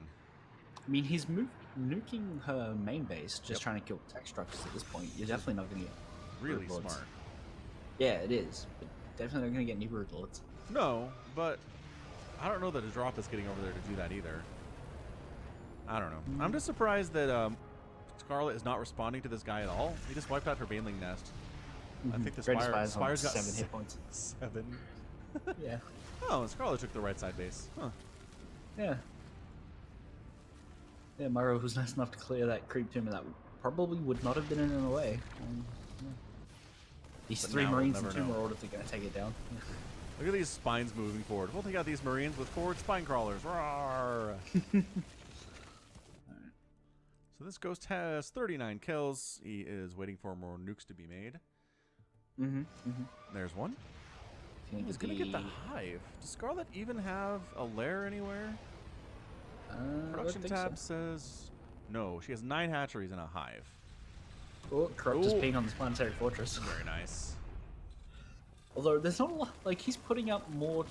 I mean, he's nuking her main base, just trying to kill tech structures at this point. You're definitely not going to get Really Broodlords. smart. Yeah, it is. But definitely not going to get any Broodlords. No, but I don't know that a drop is getting over there to do that either. I don't know. I'm just surprised that Scarlett is not responding to this guy at all. He just wiped out her Baneling nest. I think the Spire's got 7 hit points. 7. Yeah. Oh, and Scarlett took the right side base. Huh. Yeah. Yeah, Maru was nice enough to clear that creep tumor that probably would not have been in the way. Yeah. These But 3 now we'll Marines and never 2 know. Marauders are going to take it down. Look at these spines moving forward. We'll take out these Marines with forward spine crawlers. Roar! So this ghost has 39 kills. He is waiting for more nukes to be made. There's one. He's gonna get the hive. Does Scarlett even have a lair anywhere? Production tab says no. She has 9 hatcheries and a hive. Oh, Corrupt is being on this planetary fortress. Very nice. Although there's not a lot, like he's putting up more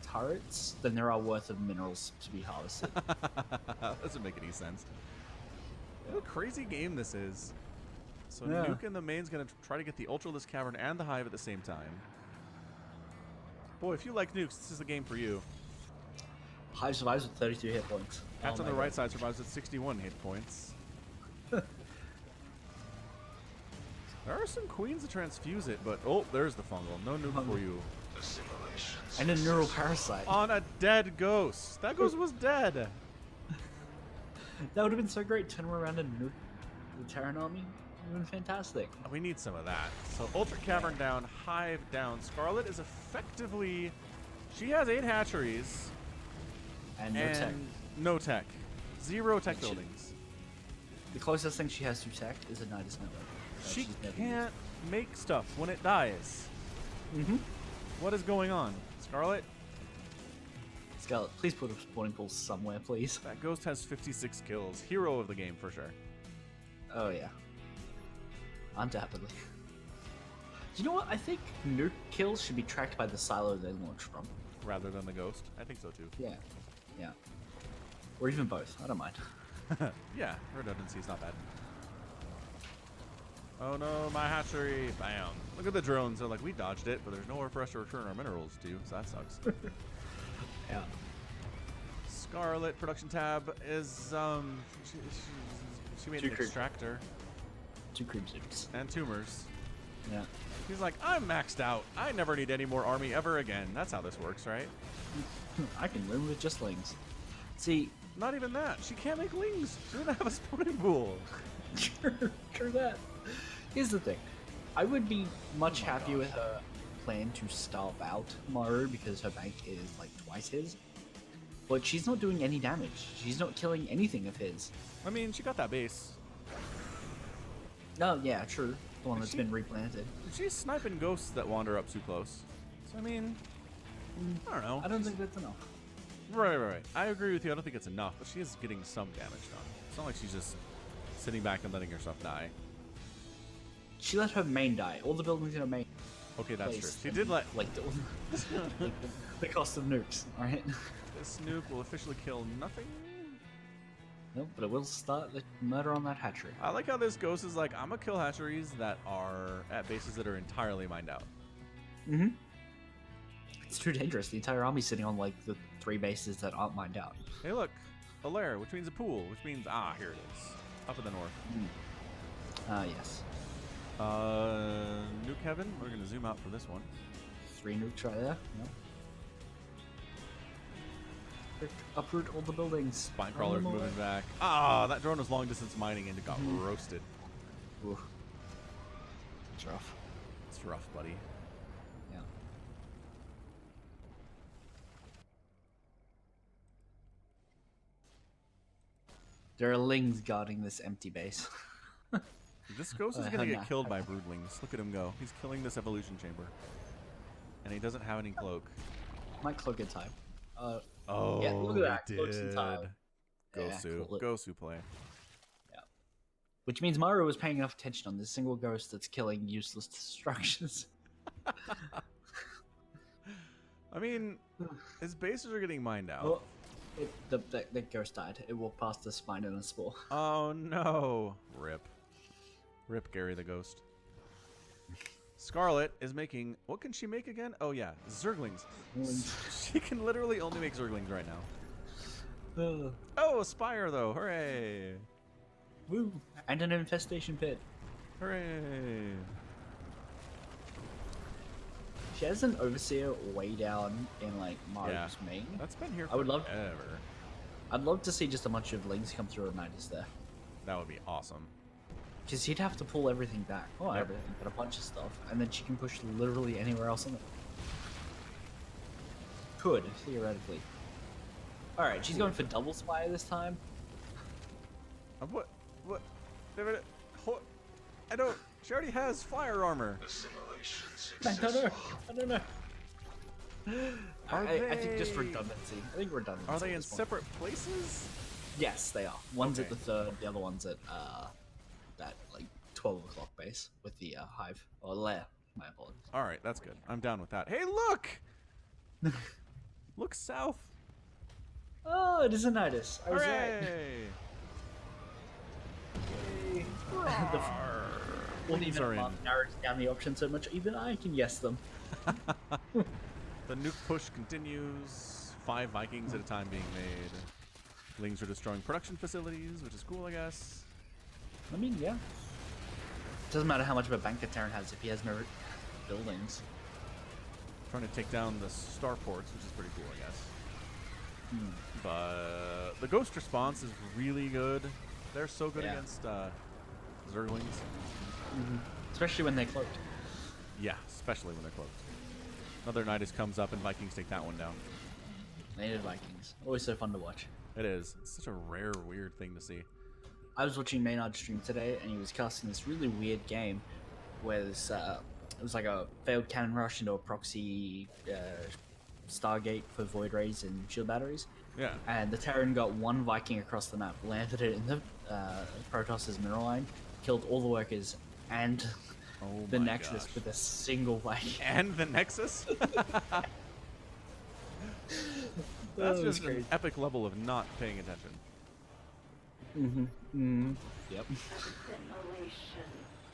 turrets than there are worth of minerals to be harvested. Doesn't make any sense. What a crazy game this is. So Yeah. Nuke in the main's gonna try to get the Ultralisk Cavern and the hive at the same time. Boy, if you like nukes, this is the game for you. Hive survives with 32 hit points. Catch on my the right God. side survives with 61 hit points. There are some queens to transfuse it, but oh, there's the fungal. No nuke for you. And a neural parasite. On a dead ghost. That ghost was dead. That would have been so great. Turn him around and nuke the Terran army. It would have been fantastic. We need some of that. So Ultra Cavern down, Hive down. Scarlett is effectively... She has 8 hatcheries. And no tech. No tech. 0 tech She- buildings. The closest thing she has to tech is a Nidus Network. She she's never can't make stuff when it dies. used. What is going on? Scarlett? Scarlett, please put a spawning pool somewhere, please. That ghost has 56 kills. Hero of the game for sure. Oh, yeah. Undoubtedly. You know what? I think nuke kills should be tracked by the silo they launch from. Rather than the ghost. I think so too. Yeah. Yeah. Or even both. I don't mind. Yeah, redundancy is not bad. Oh no, my hatchery! Bam! Look at the drones. They're like, we dodged it, but there's nowhere for us to return our minerals to, so that sucks. Yeah. Scarlet production tab is she made 2 an creep. extractor 2 creep suits. and tumors. Yeah. He's like, I'm maxed out. I never need any more army ever again. That's how this works, right? I can win with just lings. See, Not even that. She can't make lings. She doesn't have a spawning pool. true that. Here's the thing. I would be much Oh my happier gosh. with her plan to starve out Maru because her bank is like twice his. But she's not doing any damage. She's not killing anything of his. I mean, she got that base. No, yeah, true. The one Is that's she- been replanted. She's sniping ghosts that wander up too close. So, I mean, I don't know. I don't think that's enough. Right. I agree with you. I don't think it's enough, but she is getting some damage done. It's not like she's just sitting back and letting herself die. She let her main die. All the buildings in her main Okay, that's place. true. She did let... Like the cost of nukes, alright? This nuke will officially kill nothing. Nope, but it will start the murder on that hatchery. I like how this ghost is like, I'm gonna kill hatcheries that are at bases that are entirely mined out. Mm-hmm. It's too dangerous. The entire army's sitting on like the 3 bases that aren't mined out. Hey, look, a lair, which means a pool, which means here it is, up in the north. Yes. Nuke heaven. We're gonna zoom out for this one. 3 nukes right there. Yep. Uproot all the buildings. Spine crawler's moving back. That drone was long distance mining and it got roasted. Ooh. It's rough. It's rough, buddy. Yeah. There are lings guarding this empty base. This ghost is gonna get killed by broodlings. Look at him go. He's killing this evolution chamber. And he doesn't have any cloak. Might cloak in time. Oh, yeah, look at that. he Looks did. entirely. Go Yeah, Sue. cool. Go Sue play. Yeah. Which means Maru was paying enough attention on this single ghost that's killing useless structures. I mean, his bases are getting mined out. Oh, the ghost died. It walked past the spine in a spore. Oh no! Rip. Rip Gary the ghost. Scarlett is making... What can she make again? Oh yeah, Zerglings. She can literally only make Zerglings right now. Oh, a Spire though. Hooray! Woo! And an infestation pit. Hooray! She has an overseer way down in like Maru's Yeah. main. That's been here I would love- forever. I'd love to see just a bunch of lings come through at Midas there. That would be awesome. Because he'd have to pull everything back. Well, Yep. everything, but a bunch of stuff. And then she can push literally anywhere else in it. Could, theoretically. Alright, she's going for double spire this time. What? I don't... She already has flyer armor. I don't know. I think just they- redundancy. I think redundancy. Are they at in this point. separate places? Yes, they are. One's at Okay. the third, the other one's at that like 12 o'clock base with the hive or lair. My apologies. All right, that's good. I'm down with that. Hey, look! Look south. Oh, it is a Nidus. I was right. Hooray! Yay. The Lings 40 are minute mark in. narrows down the options so much, even I can guess them. The nuke push continues. 5 Vikings at a time being made. Lings are destroying production facilities, which is cool, I guess. I mean, yeah. Doesn't matter how much of a bank a Terran has if he has no buildings. Trying to take down the starports, which is pretty cool, I guess. But the ghost response is really good. They're so good Yeah. against Zerglings. Especially when they're cloaked. Yeah, especially when they're close. Another Nidus comes up and Vikings take that one down. Native Vikings. Always so fun to watch. It is. It's such a rare, weird thing to see. I was watching Maynard's stream today, and he was casting this really weird game where this, it was like a failed cannon rush into a proxy Stargate for Void Rays and shield batteries. Yeah. And the Terran got one Viking across the map, landed it in the Protoss's mineral line, killed all the workers, and Oh the my Nexus gosh. with a single Viking. And the Nexus? That's That was just an crazy. epic level of not paying attention. Yep.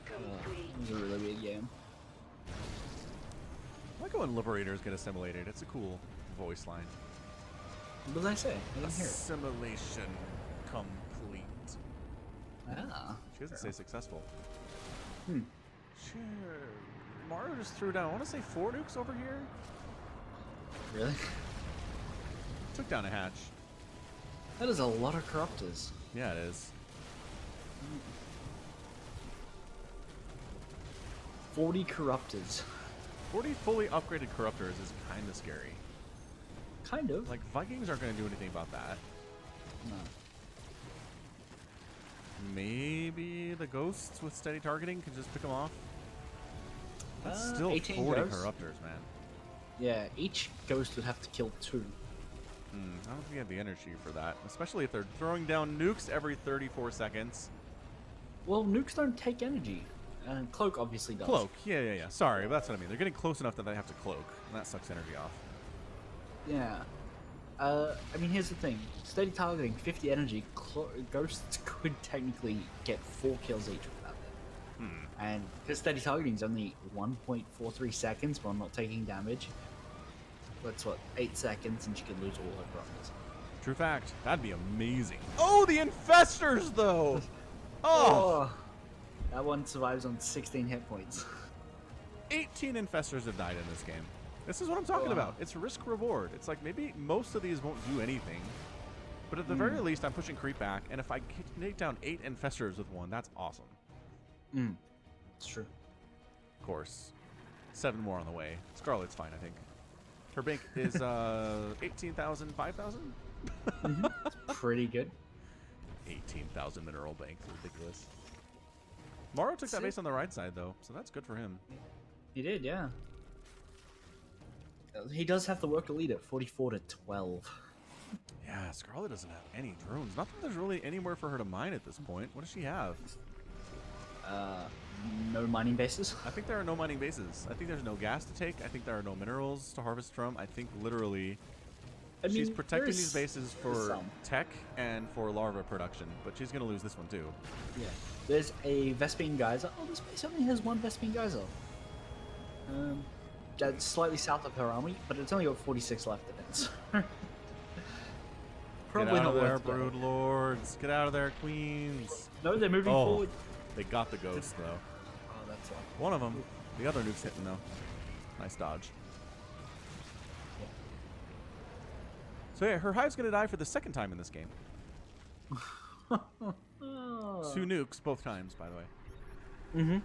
It was a really weird game. I like it when Liberators get assimilated. It's a cool voice line. What did I say? I didn't hear it. Assimilation complete. Ah. She doesn't say successful. Hmm. Sure. Maru just threw down, I want to say 4 nukes over here? Really? Took down a hatch. That is a lot of corruptors. Yeah, it is. 40 corruptors. 40 fully upgraded corruptors is kind of scary. Kind of. Like, Vikings aren't going to do anything about that. No. Maybe the ghosts with steady targeting can just pick them off? That's still 18 40 ghosts? corruptors, man. Yeah, each ghost would have to kill 2. I don't think you have the energy for that. Especially if they're throwing down nukes every 34 seconds. Well, nukes don't take energy. And Cloak obviously does. Cloak. Yeah. Sorry, but that's what I mean. They're getting close enough that they have to cloak. And that sucks energy off. Yeah. I mean, here's the thing. Steady targeting, 50 energy, ghosts could technically get 4 kills each without that. And because steady targeting is only 1.43 seconds while not taking damage, that's what, 8 seconds, and she could lose all her corruptors. True fact. That'd be amazing. Oh, the infestors, though! Oh! That one survives on 16 hit points. 18 infestors have died in this game. This is what I'm talking Wow. about. It's risk reward. It's like maybe most of these won't do anything, but at the very least, I'm pushing creep back, and if I can take down 8 infestors with one, that's awesome. It's true. Of course, 7 more on the way. Scarlett's fine, I think. Her bank is 18,000, 5,000? Pretty good. 18,000 mineral bank. Ridiculous. Maru took that Sick. base on the right side, though, so that's good for him. He did, yeah. He does have the work to lead it, 44 to 12. Yeah, Scarlett doesn't have any drones. Not that there's really anywhere for her to mine at this point. What does she have? No mining bases. I think there are no mining bases. I think there's no gas to take. I think there are no minerals to harvest from. I think literally she's protecting these bases for tech and for larva production, but she's going to lose this one too. Yeah. There's a Vespine Geyser. Oh, this base only has one Vespine Geyser. That's slightly south of her army, but it's only got 46 left in it. So probably Get out not of there, worth brood lords. Get out of there, queens. No, they're moving forward. They got the ghost, though. Oh, that's all. One of them. The other nuke's hitting, though. Nice dodge. Yeah. So, yeah, her hive's going to die for the second time in this game. 2 nukes both times, by the way.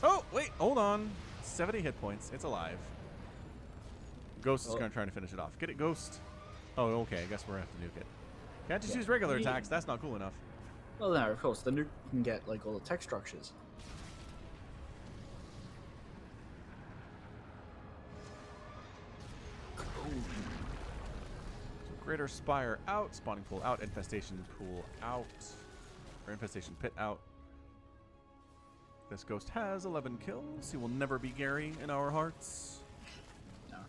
Oh, wait. Hold on. 70 hit points. It's alive. Ghost is going to try to finish it off. Get it, Ghost. Oh, okay. I guess we're going to have to nuke it. Can't just use regular attacks. That's not cool enough. Well, no, of course. The nuke can get, like, all the tech structures. So Greater Spire out. Spawning pool out. Infestation pool out. Or Infestation pit out. This ghost has 11 kills. He will never be Gary in our hearts. No.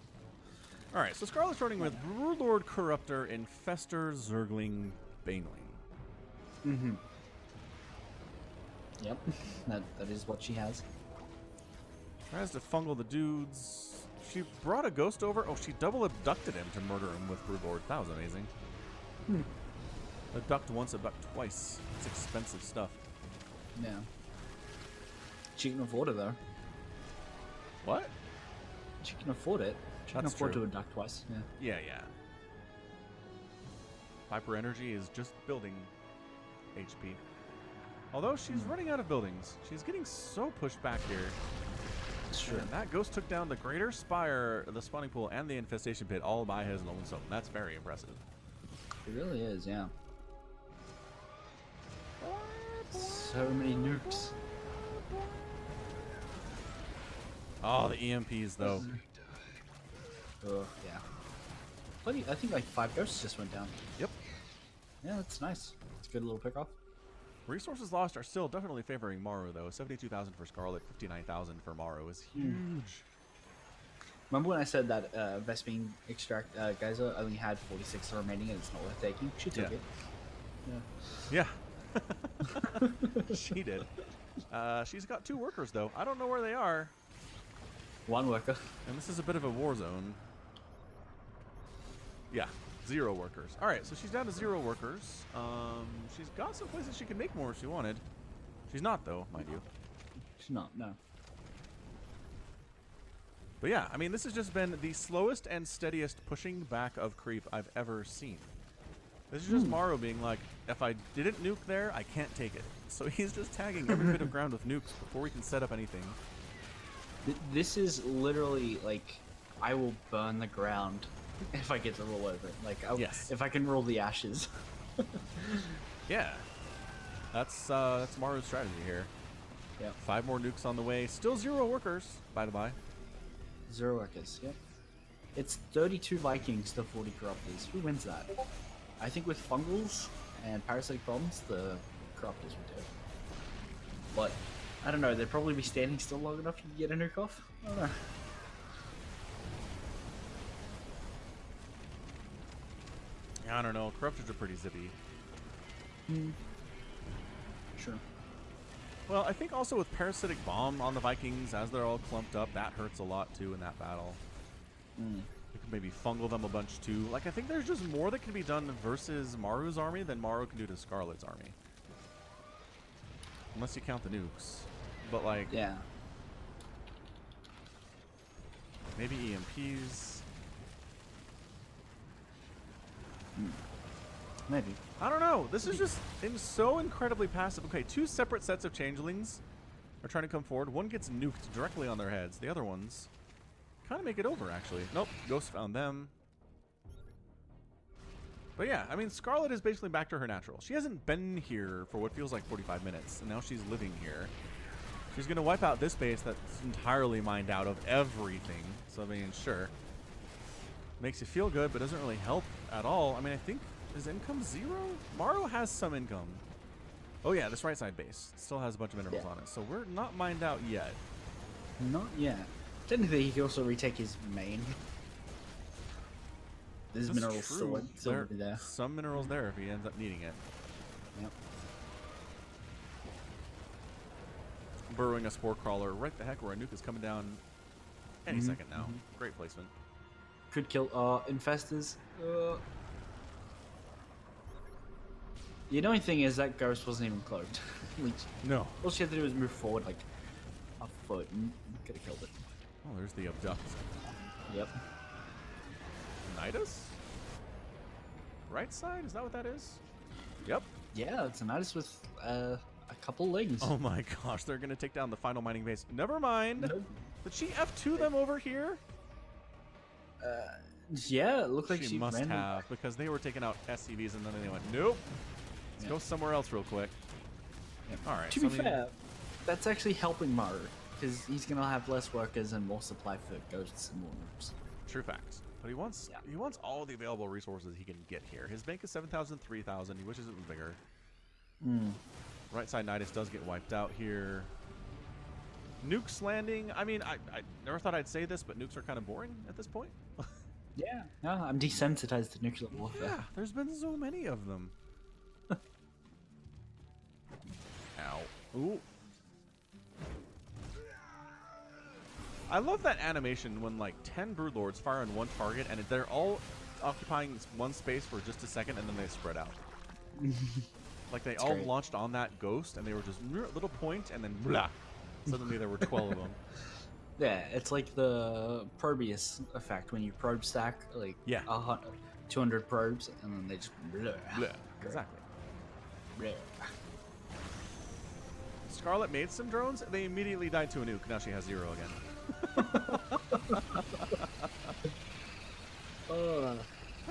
Alright, so Scarlett's running with Broodlord Corruptor, Infestor, Zergling, Baneling. Yep, that is what she has. Tries to fungal the dudes. She brought a ghost over. Oh, she double abducted him to murder him with Broodlord. That was amazing. Abduct once, abduct twice. It's expensive stuff. Yeah. She can afford it, though. What? She can afford it. She can That's afford true. to abduct twice. Yeah. Yeah. Hyper Energy is just building HP. Although she's running out of buildings. She's getting so pushed back here. It's true. And that ghost took down the Greater Spire, the Spawning Pool, and the Infestation Pit all by his lonesome. That's very impressive. It really is, yeah. So many nukes. Oh, the EMPs, though. Yeah. Plenty, I think like 5 ghosts just went down. Yep. Yeah, that's nice. It's a good little pick off. Resources lost are still definitely favoring Maru, though. 72,000 for Scarlett, 59,000 for Maru is huge. Remember when I said that Vespine Extract Geyser only had 46 remaining and it's not worth taking? She took it. Yeah. She did. She's got 2 workers, though. I don't know where they are. 1 worker. And this is a bit of a war zone. Yeah, 0 workers. All right, so she's down to 0 workers. She's got some places she can make more if she wanted. She's not, though, mind you. She's not, no. But yeah, I mean, this has just been the slowest and steadiest pushing back of creep I've ever seen. This is just Maru being like, if I didn't nuke there, I can't take it. So he's just tagging every bit of ground with nukes before we can set up anything. This is literally like, I will burn the ground if I get to roll over it. Like, if I can roll the ashes. Yeah, that's Maru's strategy here. Yeah. 5 more nukes on the way. Still 0 workers, by the by. 0 workers. Yep. It's 32 Vikings to 40 Corruptors. Who wins that? I think with fungals and parasitic problems, the Corruptors would do it. But I don't know. They'd probably be standing still long enough to get a nuke off. I don't know. I don't know. Corruptors are pretty zippy. Sure. Well, I think also with Parasitic Bomb on the Vikings, as they're all clumped up, that hurts a lot too in that battle. We could maybe fungal them a bunch too. Like, I think there's just more that can be done versus Maru's army than Maru can do to Scarlett's army. Unless you count the nukes. But like, Yeah. maybe EMPs. Maybe. I don't know. This is just so incredibly passive. Okay, 2 separate sets of changelings are trying to come forward. One gets nuked directly on their heads. The other ones kind of make it over, actually. Nope, Ghost found them. But yeah, I mean, Scarlett is basically back to her natural. She hasn't been here for what feels like 45 minutes, and now she's living here. She's going to wipe out this base that's entirely mined out of everything. So, I mean, sure. Makes you feel good, but doesn't really help at all. I mean, I think, is income 0? Maru has some income. Oh, yeah, this right side base still has a bunch of minerals on it. So we're not mined out yet. Not yet. Technically, he can also retake his main. There's That's minerals true. still there. Some minerals there if he ends up needing it. Yep. Burrowing a spore crawler right the heck where a nuke is coming down any second now. Great placement. Could kill infestors. The annoying thing is that ghost wasn't even cloaked. Like, No. all she had to do was move forward like a foot and could have killed it. Oh, there's the abduct. Yep. Nidus? Right side? Is that what that is? Yep. Yeah, it's a Nidus with a couple legs. Oh my gosh, they're going to take down the final mining base. Never mind. Nope. Did she F2 them over here? Yeah, it looked like she must ran have, because they were taking out SCVs and then they went, nope. Let's go somewhere else real quick. Yep. All right. To be fair, that's actually helping Maru, because he's going to have less workers and more supply for ghosts and more noobs. True facts. But he wants all the available resources he can get here. His bank is 7,000, 3,000. He wishes it was bigger. Right side Nidus does get wiped out here. Nukes landing. I mean, I never thought I'd say this, but nukes are kind of boring at this point. Yeah, no, I'm desensitized to nuclear warfare. Yeah, there's been so many of them. Ow. Ooh. I love that animation when like 10 Broodlords fire on one target and they're all occupying one space for just a second and then they spread out. Like they all launched on that ghost and they were just little point and then blah. Suddenly there were 12 of them. Yeah, it's like the Probius effect when you probe stack like 200 probes and then they just blah. Blah. Exactly. Blah. Scarlett made some drones. They immediately died to a nuke. Now she has 0 again. I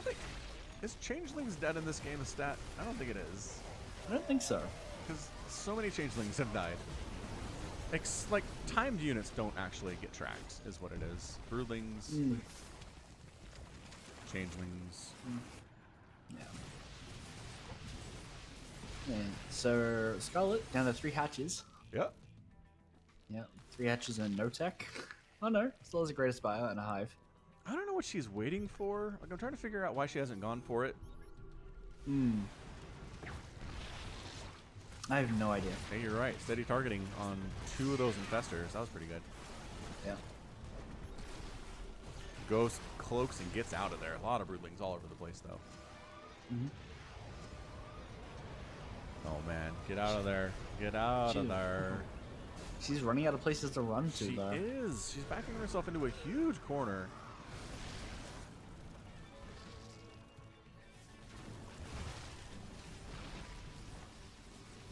think, is Changelings dead in this game a stat? I don't think it is. I don't think so. Because so many Changelings have died. Like, timed units don't actually get tracked, is what it is. Broodlings, Changelings. Yeah. And so Scarlett down to 3 hatches. Yep. Yeah, 3 hatches and no tech. Oh no, still has a greatest bio and a hive. I don't know what she's waiting for. Like, I'm trying to figure out why she hasn't gone for it. I have no idea. Hey, you're right. Steady targeting on 2 of those infestors. That was pretty good. Yeah. Ghost cloaks and gets out of there. A lot of broodlings all over the place, though. Oh, man. Get out of there. Get out of there. She's running out of places to run to, She though. is. She's backing herself into a huge corner.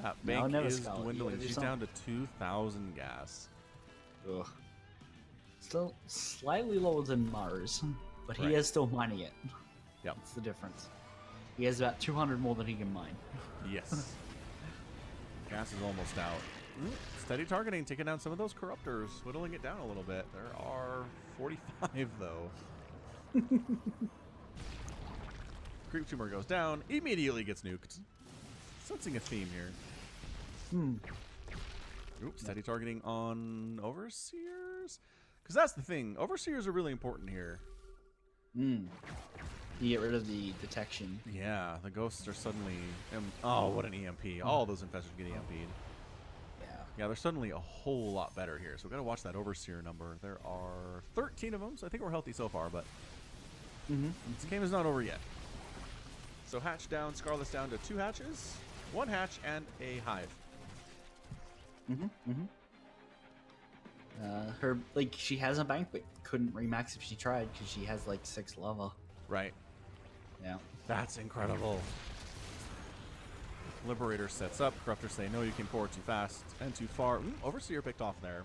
That bank is dwindling. She's down to 2,000 gas. Ugh. Still slightly lower than Mars, but he is still mining it. Yep. That's the difference. He has about 200 more than he can mine. Yes. Gas is almost out. Steady targeting, taking down some of those corruptors, whittling it down a little bit. There are 45, though. Creep tumor goes down, immediately gets nuked. Sensing a theme here. Oops, steady targeting on Overseers? Because that's the thing. Overseers are really important here. You get rid of the detection. Yeah, the ghosts are suddenly... oh, what an EMP. All those infestors get EMP'd. Yeah, they're suddenly a whole lot better here. So we've got to watch that Overseer number. There are 13 of them, so I think we're healthy so far, but this game is not over yet. So hatch down, Scarlett's down to 2 hatches, 1 hatch, and a hive. Her, like, she has a bank, but couldn't remax if she tried because she has like 6 lava. Right. Yeah. That's incredible. Liberator sets up. Corruptors say, no, you came forward too fast and too far. Overseer picked off there.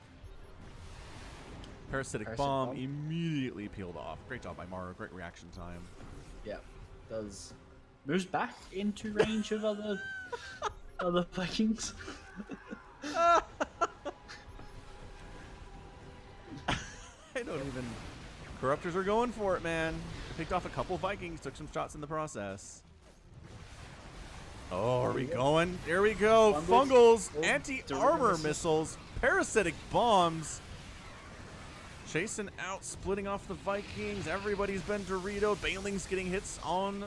Parasitic bomb immediately peeled off. Great job by Maru. Great reaction time. Yeah. Moves back into range of other Vikings. I don't even... Corruptors are going for it, man. Picked off a couple Vikings, took some shots in the process. Oh, are we going? There we go. Fungals, anti-armor missiles, parasitic bombs. Chasing out, splitting off the Vikings. Everybody's been Dorito. Banelings getting hits on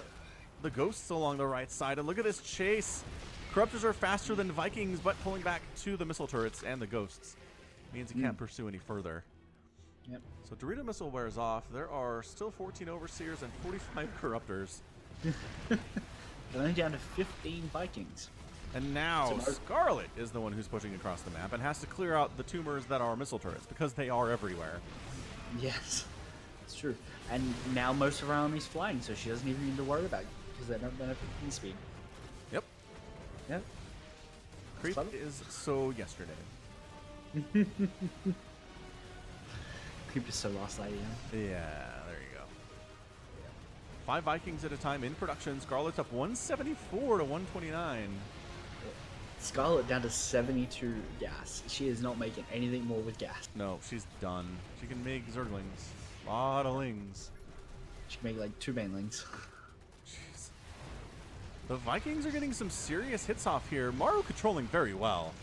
the ghosts along the right side. And look at this chase. Corruptors are faster than Vikings, but pulling back to the missile turrets and the ghosts. Means he can't pursue any further. Yep. So Dorito missile wears off. There are still 14 Overseers and 45 Corruptors. They're only down to 15 Vikings. And now Scarlett is the one who's pushing across the map and has to clear out the tumors that are missile turrets because they are everywhere. Yes, it's true. And now most of our army's flying, so she doesn't even need to worry about it because they don't benefit from speed. Yep. Yep. Creep is so yesterday. Creep is so lost idea. Yeah, there you go. 5 Vikings at a time in production. Scarlett's up 174 to 129. Scarlett down to 72 gas. She is not making anything more with gas. No, she's done. She can make Zerglings. A lot of lings. She can make like 2 banelings. Jeez. The Vikings are getting some serious hits off here. Maru controlling very well.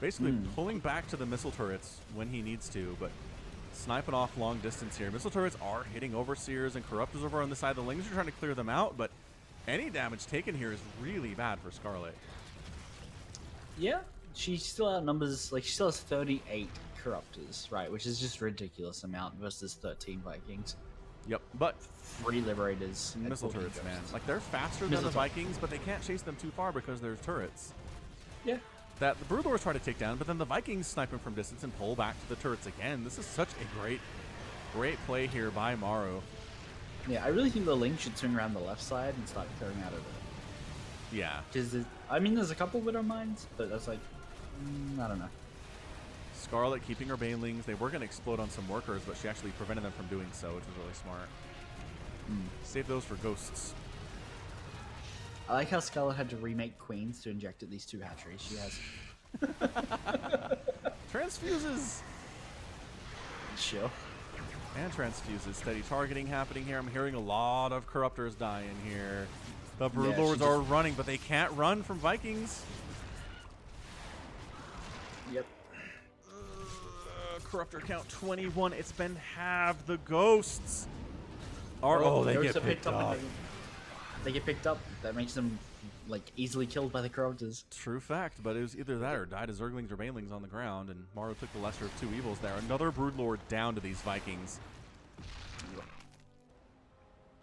Basically pulling back to the missile turrets when he needs to, but sniping off long distance here. Missile turrets are hitting Overseers and Corruptors over on the side. The Lings are trying to clear them out, but any damage taken here is really bad for Scarlett. Yeah, she still outnumbers, like she still has 38 Corruptors, right, which is just a ridiculous amount versus 13 Vikings. Yep, but 3 Liberators. missile turrets, man. Like, they're faster than the Vikings, but they can't chase them too far because there's turrets. Yeah. That the Broodlords try to take down, but then the Vikings snipe him from distance and pull back to the turrets again. This is such a great play here by Maru. Yeah, I really think the Ling should swing around the left side and start clearing out of it. Yeah. Because, I mean, there's a couple Widow Mines, but that's like, I don't know. Scarlett keeping her Banelings. They were going to explode on some workers, but she actually prevented them from doing so, which was really smart. Save those for ghosts. I like how Scarlett had to remake Queens to inject at these 2 hatcheries she has. Transfuses! Sure. And transfuses. Steady targeting happening here. I'm hearing a lot of Corruptors dying here. The Broodlords are running, but they can't run from Vikings. Yep. Corruptor count 21. It's been halved. The ghosts are... they get picked up. They get picked up. That makes them like easily killed by the Corruptors. True fact, but it was either that or died as Zerglings or Banelings on the ground, and Maru took the lesser of 2 evils there. Another Broodlord down to these Vikings.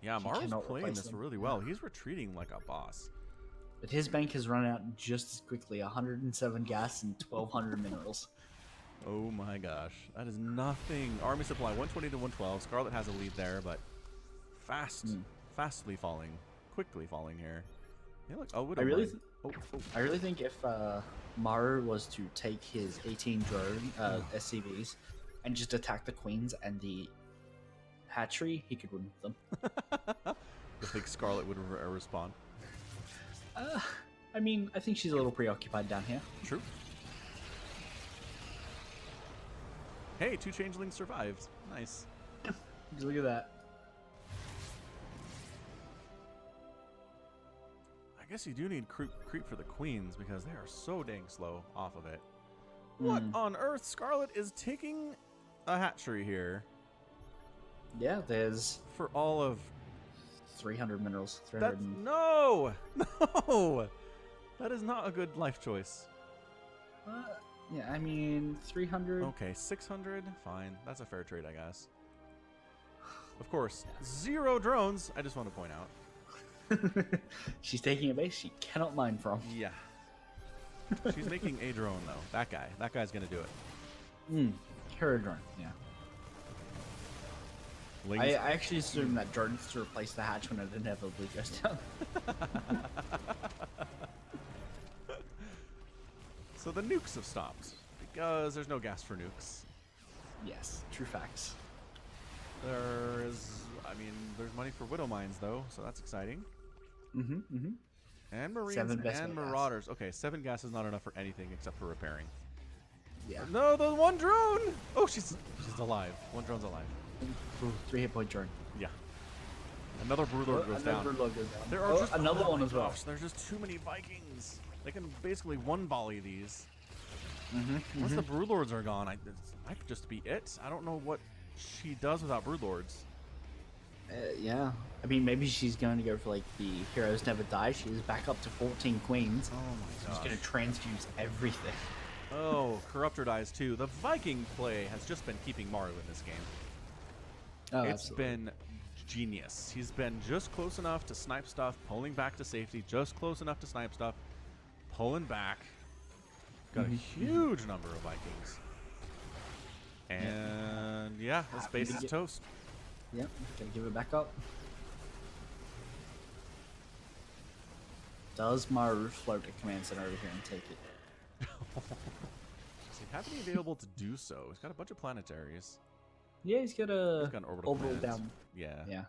Yeah, Maru's playing this really well. He's retreating like a boss. But his bank has run out just as quickly. 107 gas and 1,200 minerals. Oh my gosh, that is nothing. Army supply 120 to 112. Scarlett has a lead there, but fastly falling, quickly falling here. Yeah, look, I really think if Maru was to take his 18 drone SCVs and just attack the queens and the hatchery, he could win with them. You think Scarlett would respond? I mean, I think she's a little preoccupied down here. True. Hey, 2 changelings survived. Nice. Look at that. I guess you do need creep for the queens because they are so dang slow off of it. What on earth? Scarlett is taking a hatchery here. Yeah, there's for all of 300 minerals. No, that is not a good life choice. Yeah, I mean 300. Okay, 600. Fine, that's a fair trade, I guess. Of course, 0 drones. I just want to point out. She's taking a base she cannot mine from. Yeah. She's making a drone though. That guy's gonna do it. Her drone, yeah. I actually assume that drone's to replace the hatch when it inevitably goes down. So the nukes have stopped because there's no gas for nukes. Yes, true facts. There's money for Widow Mines though, so that's exciting. And Marines and Marauders. Okay, 7 gas is not enough for anything except for repairing. Yeah. No, the one drone. Oh, she's alive. One drone's alive. Ooh, 3 hit point drone. Yeah. Another Broodlord goes down. Broodlord goes down. There are just another one as well. Gosh, there's just too many Vikings. They can basically one volley these. Once the Broodlords are gone, this might just be it. I don't know what she does without Broodlords. Yeah. I mean, maybe she's going to go for like the heroes never die. She is back up to 14 queens. Oh my She's god. going to transfuse everything. Oh, Corruptor dies too. The Viking play has just been keeping Maru in this game. Oh, It's absolutely. been genius. He's been just close enough to snipe stuff, pulling back to safety, just close enough to snipe stuff, pulling back. Got a huge number of Vikings. And yeah, this base is toast. Yep, gotta give it back up. Does Maru float a command center over here and take it? Does he have any available to do so? He's got a bunch of planetaries. Yeah, he's got He's got an orbital command. down. Yeah. Yeah.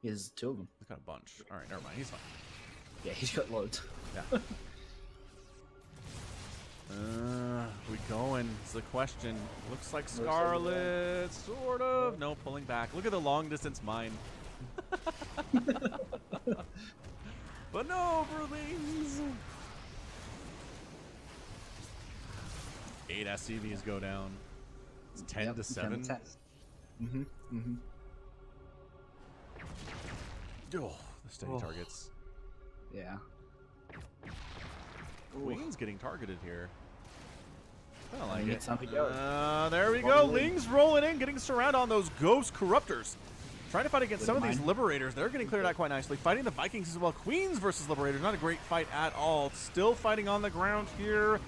He has 2 of them. He's got a bunch. All right, never mind. He's fine. Yeah, he's got loads. Yeah. We going? Is the question. Looks like Scarlett, sort of. No, pulling back. Look at the long distance mine. But no, Broodlings. 8 SCVs go down. It's 10 to 7. 10. Oh, the steady targets. Yeah. Queen's getting targeted here. I don't I like think it. it's time to go. There we go. Ling's rolling in, getting surrounded on those ghost corruptors. Trying to fight against some of these liberators. They're getting cleared out quite nicely. Fighting the Vikings as well. Queens versus liberators. Not a great fight at all. Still fighting on the ground here.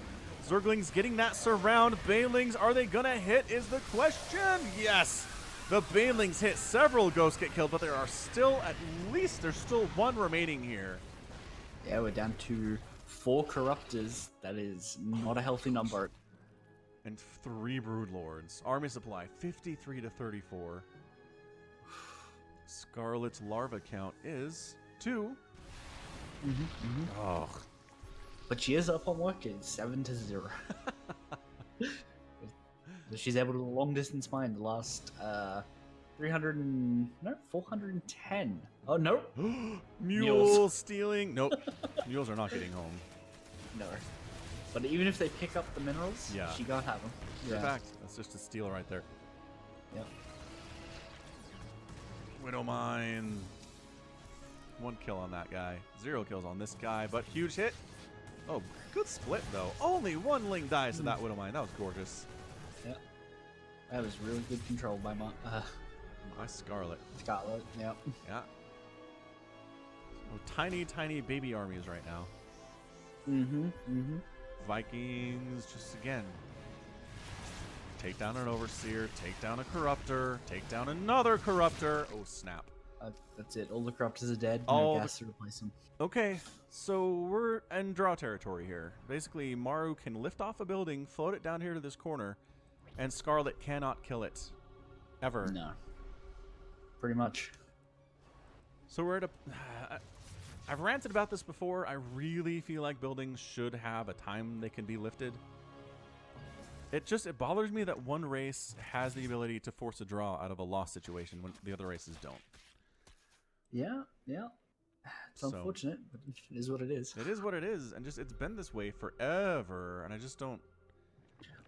Zerglings getting that surround. Banelings, are they going to hit is the question. Yes. The Banelings hit. Several ghosts get killed, but there are still there's still one remaining here. Yeah, we're down to 4 corruptors. That is not a healthy number. And 3 Broodlords. Army supply, 53 to 34. Scarlet's larva count is 2. Oh. But she is up on work. It's 7 to 0. So she's able to long distance mine the last 410. Oh no. Mule stealing. Nope. Mules are not getting home. No. But even if they pick up the minerals, Yeah. she can't have them. In fact, that's just a steal right there. Yep. Widow Mine. 1 kill on that guy. 0 kills on this guy, but huge hit. Oh, good split though. Only 1 Ling dies to that Widow Mine. That was gorgeous. Yep. That was really good control by My Scarlett. Scarlett. Yep. Yeah. Oh, tiny, tiny baby armies right now. Vikings, just again. Take down an Overseer, take down a Corruptor, take down another Corruptor. Oh, snap. That's it. All the corruptors are dead. All No gas to replace them. Okay, so we're in draw territory here. Basically, Maru can lift off a building, float it down here to this corner, and Scarlett cannot kill it. Ever. No. Pretty much. So we're at a... I've ranted about this before. I really feel like buildings should have a time they can be lifted. It bothers me that one race has the ability to force a draw out of a loss situation when the other races don't. Yeah. It's unfortunate, but it is what it is. It is what it is, and it's been this way forever, and I just don't...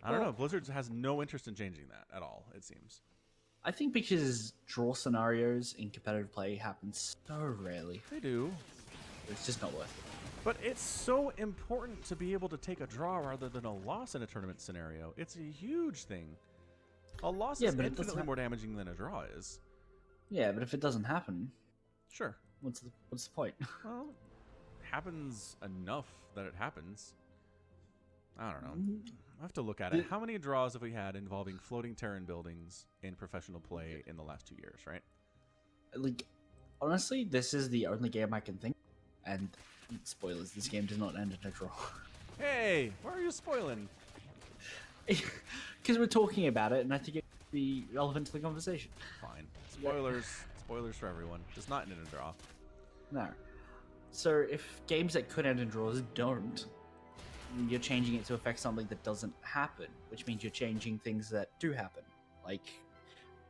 I don't know. Blizzard has no interest in changing that at all, it seems. I think because draw scenarios in competitive play happen so rarely. They do. It's just not worth it. But it's so important to be able to take a draw rather than a loss in a tournament scenario. It's a huge thing. A loss is infinitely more damaging than a draw is. Yeah, but if it doesn't happen, sure. What's the point? Well, it happens enough that it happens. I don't know. I have to look at it. How many draws have we had involving floating Terran buildings in professional play in the last 2 years, right? Like, honestly, this is the only game I can think. And spoilers, this game does not end in a draw. Hey, why are you spoiling? Because we're talking about it, and I think it would be relevant to the conversation. Fine. Spoilers. Spoilers for everyone. Does not end in a draw. No. So if games that could end in draws don't, you're changing it to affect something that doesn't happen, which means you're changing things that do happen, like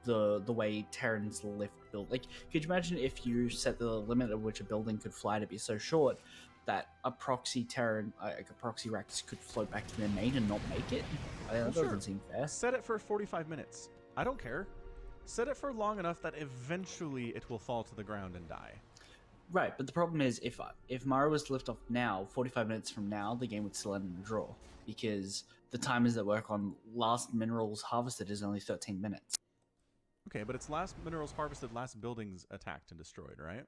the way Terrans lift build. Like, could you imagine if you set the limit at which a building could fly to be so short that a proxy Terran, like a proxy Rakdos, could float back to their main and not make it? That doesn't seem fair. Set it for 45 minutes. I don't care. Set it for long enough that eventually it will fall to the ground and die. Right, but the problem is if Maru was to lift off now, 45 minutes from now, the game would still end in a draw because the timers that work on last minerals harvested is only 13 minutes. Okay, but it's last minerals harvested, last buildings attacked and destroyed, right?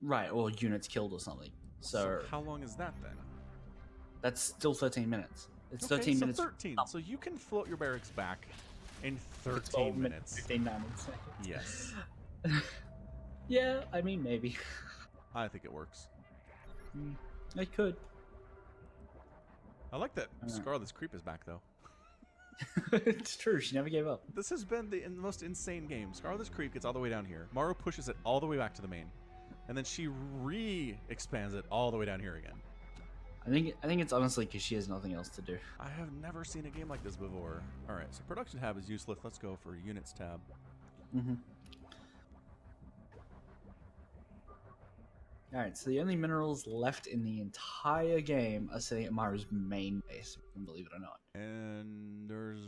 Right, or units killed or something. So how long is that then? That's still 13 minutes. It's okay, 13 so minutes. 13. So you can float your barracks back in 13 minutes. 15 minutes. Yes. Yeah, I mean, maybe. I think it works. I could. I like that Scarlett's creep is back, though. It's true. She never gave up. This has been the most insane game. Scarlett's creep gets all the way down here. Maru pushes it all the way back to the main. And then she re-expands it all the way down here again. I think it's honestly because she has nothing else to do. I have never seen a game like this before. All right, so production tab is useless. Let's go for units tab. All right, so the only minerals left in the entire game are sitting at Maru's main base, if you can believe it or not. And there's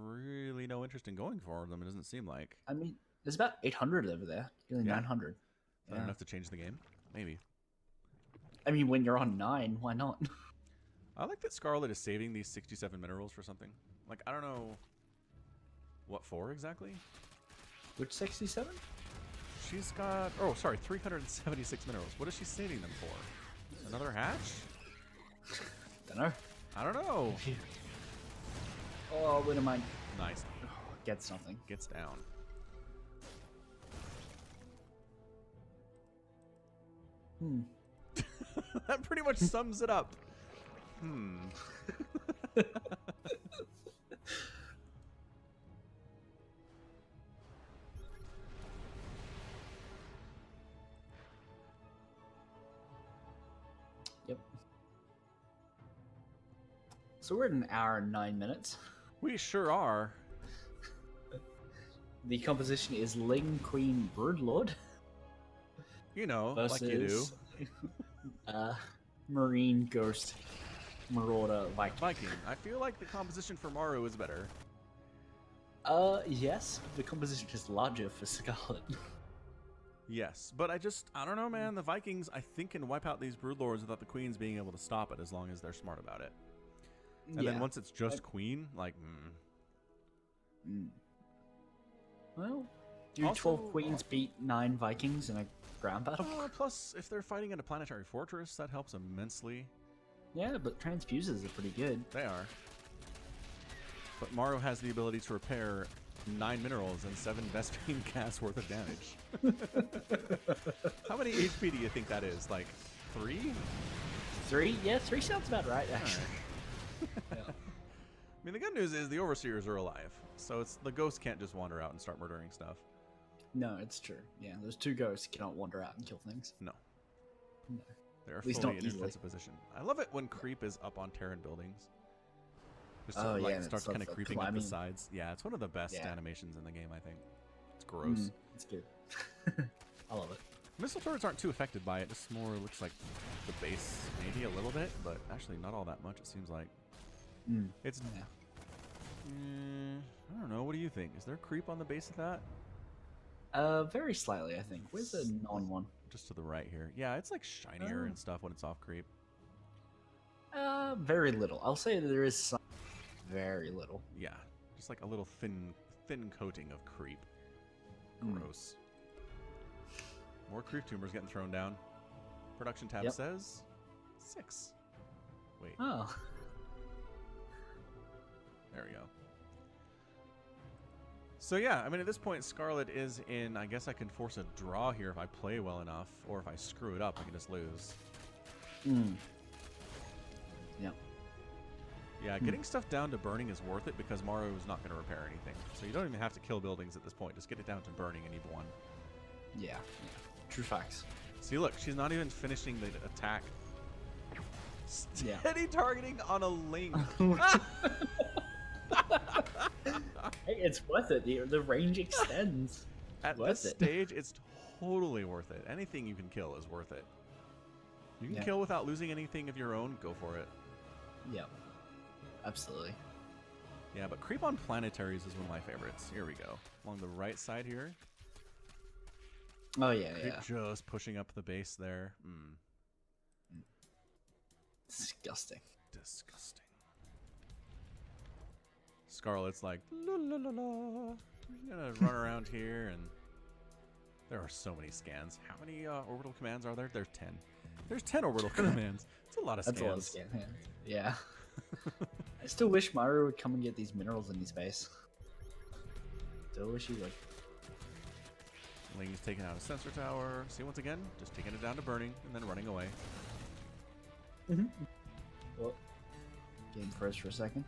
really no interest in going for them, it doesn't seem like. I mean, there's about 800 over there, nearly 900. Is that enough to change the game? Maybe. I mean, when you're on 9, why not? I like that Scarlett is saving these 67 minerals for something. Like, I don't know what for exactly. Which 67? She's got, 376 minerals. What is she saving them for? Another hatch? Dunno. I don't know. Oh, wouldn't mind. Nice. Get something. Gets down. That pretty much sums it up. Yep. So we're at an hour and 9 minutes. We sure are. The composition is Ling Queen Broodlord. You know, versus, like you do. Marine Ghost Marauder Viking. Viking. I feel like the composition for Maru is better. Yes. The composition is larger for Scarlett. Yes, but I don't know, man. The Vikings, I think, can wipe out these Broodlords without the Queens being able to stop it as long as they're smart about it. And then once it's just Queen, like, Well, do also, 12 Queens beat 9 Vikings in a ground battle? Plus, if they're fighting in a planetary fortress, that helps immensely. Yeah, but transfuses are pretty good. They are. But Maru has the ability to repair 9 minerals and 7 Vespine gas worth of damage. How many HP do you think that is? Like 3? 3? Yeah, 3 sounds about right, actually. Yeah. I mean, the good news is the Overseers are alive, so the ghosts can't just wander out and start murdering stuff. No, it's true. Yeah, those 2 ghosts cannot wander out and kill things. No. They're fully in a defensive position. I love it when creep is up on Terran buildings. Just starts kind of creeping up the sides. Yeah, it's one of the best animations in the game, I think. It's gross. It's good. I love it. Missile turrets aren't too affected by it. Just more looks like the base, maybe a little bit, but actually not all that much, it seems like. It's... I don't know. What do you think? Is there creep on the base of that? Very slightly, I think. Where's the non-one? Just to the right here. Yeah, it's like shinier and stuff when it's off creep. Very little. I'll say that there is some. Very little. Yeah, just like a little thin coating of creep. Gross. More creep tumors getting thrown down. Production tab says 6. Wait. Oh. There we go. So yeah, I mean, at this point, Scarlett is in. I guess I can force a draw here if I play well enough, or if I screw it up, I can just lose. Yep. Yeah, getting stuff down to burning is worth it because Maru is not going to repair anything. So you don't even have to kill buildings at this point. Just get it down to burning and you've won. Yeah. True facts. See, look, she's not even finishing the attack. Yeah. Steady targeting on a link. Hey, it's worth it. The range extends. At Worth this it. stage, it's totally worth it. Anything you can kill is worth it. You can kill without losing anything of your own, go for it. Yeah. Absolutely. Yeah, but creep on planetaries is one of my favorites. Here we go. Along the right side here. Oh, yeah, Creep yeah. just pushing up the base there. Disgusting. Disgusting. Scarlett's like, la la la la. We're gonna run around here, and there are so many scans. How many orbital commands are there? There's 10. There's 10 orbital commands. It's a lot of scans. That's a lot of scans. Yeah. I still wish Maru would come and get these minerals in his base. Still wish he would. Ling's taking out a sensor tower. See, once again, just taking it down to burning and then running away. Well, game first for a second.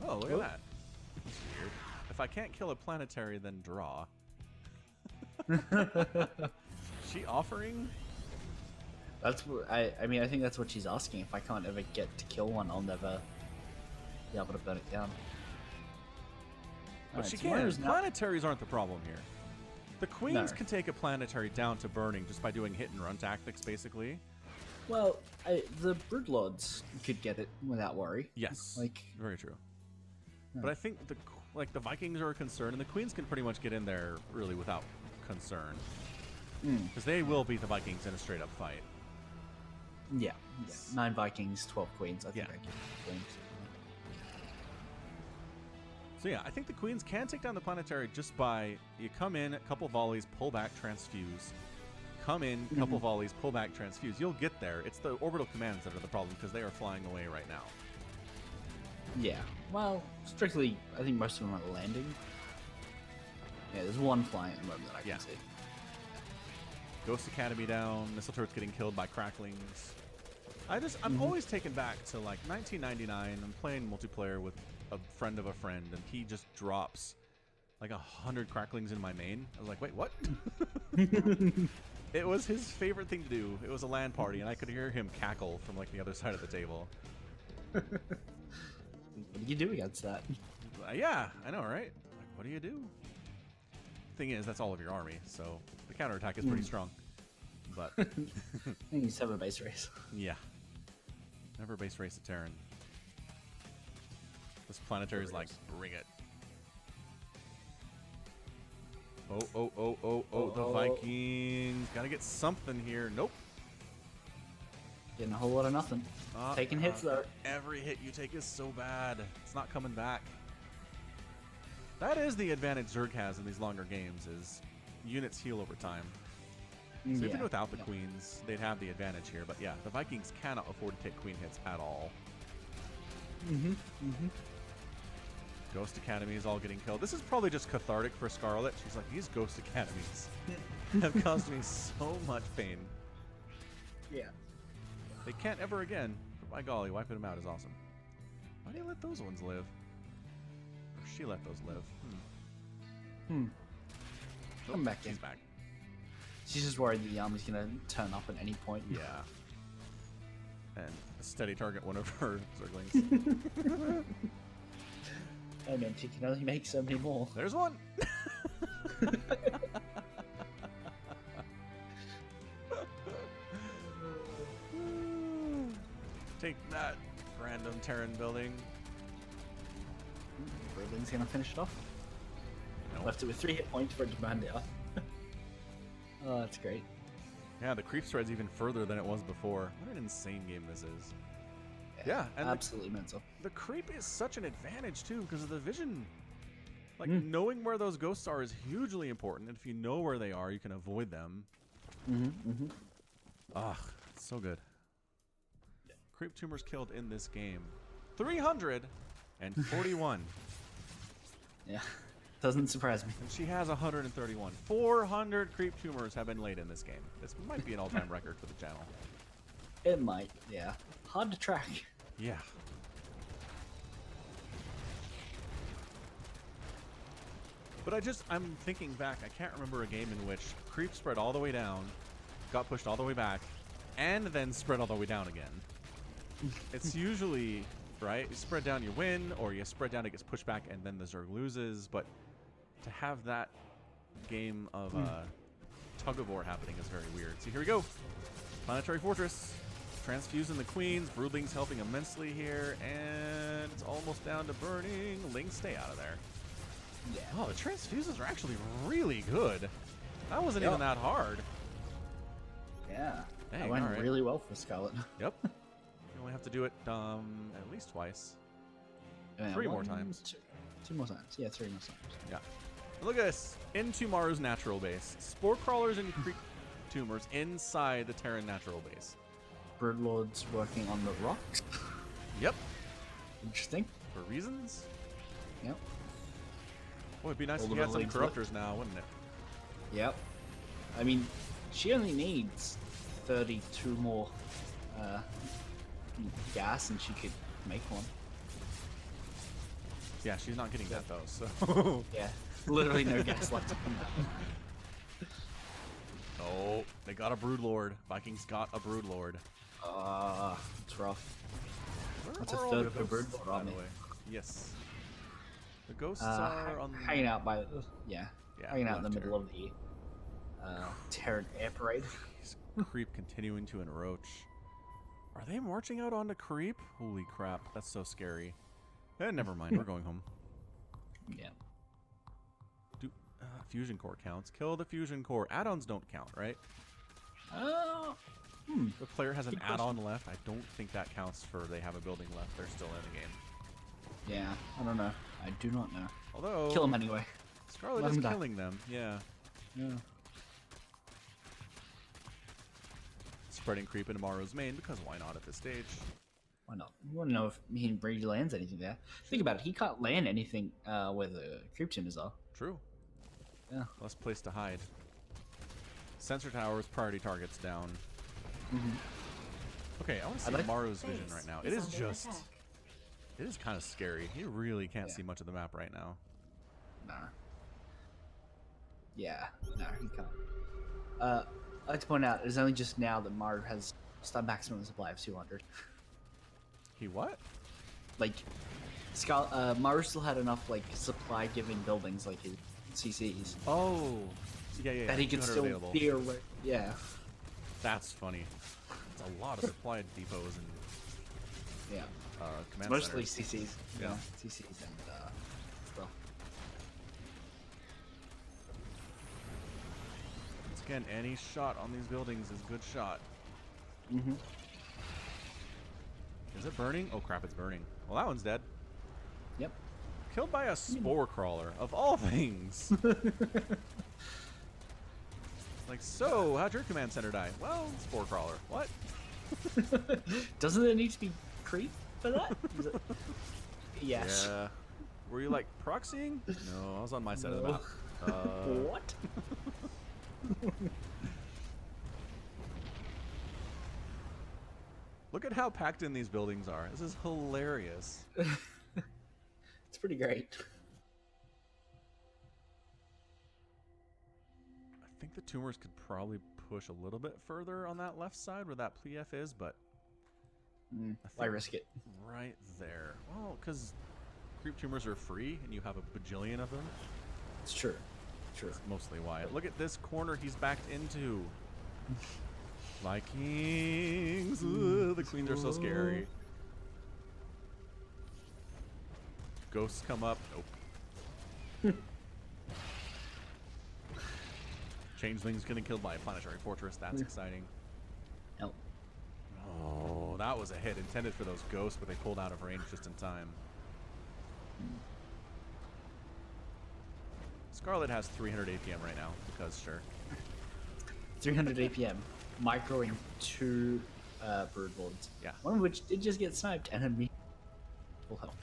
Oh, look at that. That's weird. If I can't kill a planetary, then draw. She offering? That's what I mean. I think that's what she's asking. If I can't ever get to kill one, I'll never be able to burn it down. But Alright, she so can. Maru's now- Planetaries aren't the problem here. The queens can take a planetary down to burning just by doing hit and run tactics, basically. Well, the broodlords could get it without worry. Yes, Like, very true. Yeah. But I think the Vikings are a concern, and the queens can pretty much get in there really without concern, because they will beat the Vikings in a straight up fight. yeah. 9 Vikings, 12 queens. I think Yeah. I get queens. So yeah, I think the queens can take down the planetary just by you come in, a couple volleys, pull back, transfuse. Come in, couple volleys, pull back, transfuse. You'll get there. It's the orbital commands that are the problem because they are flying away right now. Yeah. Well, strictly, I think most of them are landing. Yeah, there's one flying at the moment that I can see. Ghost Academy down. Missile turrets getting killed by cracklings. I'm always taken back to like 1999. I'm playing multiplayer with a friend of a friend, and he just drops like 100 cracklings in my main. I was like, wait, what? It was his favorite thing to do. It was a LAN party, and I could hear him cackle from like the other side of the table. What do you do against that? Yeah, I know, right? Like, what do you do? Thing is, that's all of your army, so the counterattack is pretty strong. But I think you have a base race. yeah, never base race a Terran. This planetary is like, bring it. Oh, the Vikings. Gotta get something here. Nope. Getting a whole lot of nothing. Taking hits, though. Every hit you take is so bad. It's not coming back. That is the advantage Zerg has in these longer games, is units heal over time. So even without the queens, they'd have the advantage here. But yeah, the Vikings cannot afford to take queen hits at all. Ghost Academy is all getting killed. This is probably just cathartic for Scarlett. She's like, these Ghost Academies have caused me so much pain. Yeah. They can't ever again. But by golly, wiping them out is awesome. Why do you let those ones live? Or she let those live? Come back in. She's back. She's just worried that the army's gonna turn up at any point. Yeah. And a steady target one of her Zerglings. I mean, she can only make so many more. There's one! Take that, random Terran building. Berlin's gonna finish it off. Nope. Left it with 3 hit points for it to burn down. Oh, that's great. Yeah, the creep spread's even further than it was before. What an insane game this is. Yeah, and absolutely mental. The creep is such an advantage too because of the vision. Like knowing where those ghosts are is hugely important, and if you know where they are, you can avoid them. Ah, so good. Creep tumors killed in this game. 341. Yeah, doesn't surprise me. And she has 131. 400 creep tumors have been laid in this game. This might be an all-time record for the channel. It might, yeah. Hard to track. Yeah. But I'm thinking back, I can't remember a game in which creep spread all the way down, got pushed all the way back, and then spread all the way down again. It's usually, right, you spread down, you win, or you spread down, it gets pushed back, and then the Zerg loses. But to have that game of tug of war happening is very weird. So here we go. Planetary Fortress. Transfusing the Queens. Broodling's helping immensely here, and it's almost down to burning. Lings, stay out of there. Yeah. Oh, the transfuses are actually really good. That wasn't even that hard. Yeah. Dang, that went all right. really well for Scarlett. Yep. You only have to do it at least twice. Yeah, 3 more times. Two more times. Yeah, 3 more times. Yeah. Look at this. Into Maru's natural base. Spore crawlers and creep tumors inside the Terran natural base. Broodlords working on the rocks. Yep. Interesting. For reasons. Yep. Boy, it'd be nice All if the you had some buildings corruptors now, wouldn't it? Yep. I mean, she only needs 32 more gas, and she could make one. Yeah, she's not getting that though. So. Yeah. Literally no gas left on that. Oh, they got a Broodlord. Vikings got a Broodlord. It's rough. Where That's a are all third the of a ghosts, Broodlord by army. the way? Yes. The ghosts are on hanging out by hanging out in the left middle of the Terran air parade. Creep continuing to encroach. Are they marching out onto Creep? Holy crap, that's so scary. Never mind, we're going home. Yeah. Do fusion core counts. Kill the fusion core. Add-ons don't count, right? The player has an add-on left. I don't think that counts for they have a building left. They're still in the game. Yeah, I don't know. I do not know. Although Kill them anyway. Scarlett Let is him die. killing them. Yeah. Yeah. Spreading creep into Maru's main because why not at this stage? Why not? You want to know if he Brady lands anything there. Think about it. He can't land anything where the creep timbers are. True. Yeah. Less place to hide. Sensor towers, priority targets down. Okay, I want to see Maru's vision right now. It is just... It is kind of scary. You really can't see much of the map right now. Nah. Yeah. No, he can't. I'd like to point out, it's only just now that Maru has a maximum supply of 200. He what? Like, Maru still had enough, like, supply-giving buildings, like his CCs. Oh. Yeah. That he could 200 still available. be aware. Yeah. That's funny. It's a lot of supply depots and Yeah. command Mostly centers. CCs. Yeah. CCs and stuff. Once again, any shot on these buildings is a good shot. Is it burning? Oh crap, it's burning. Well, that one's dead. Yep. Killed by a spore crawler, of all things. Like, so, how'd your command center die? Well, spore crawler. What? Doesn't there need to be creep for that? Yes. Yeah. Were you like proxying? No, I was on my side of the map. What? Look at how packed in these buildings are. This is hilarious. It's pretty great. I think the tumors could probably push a little bit further on that left side where that Plief is, but Why risk it? right there. Well, because creep tumors are free and you have a bajillion of them. It's true. True. That's mostly why. Look at this corner he's backed into. Vikings! Ugh, the queens are so scary. Ghosts come up. Nope. Changeling's getting killed by a planetary fortress. That's exciting. Nope. Oh, that was a hit intended for those ghosts, but they pulled out of range just in time. Scarlett has 300 APM right now, because sure. 300 APM. Microing 2 Broodlords. Yeah. One of which did just get sniped, and me. Full health.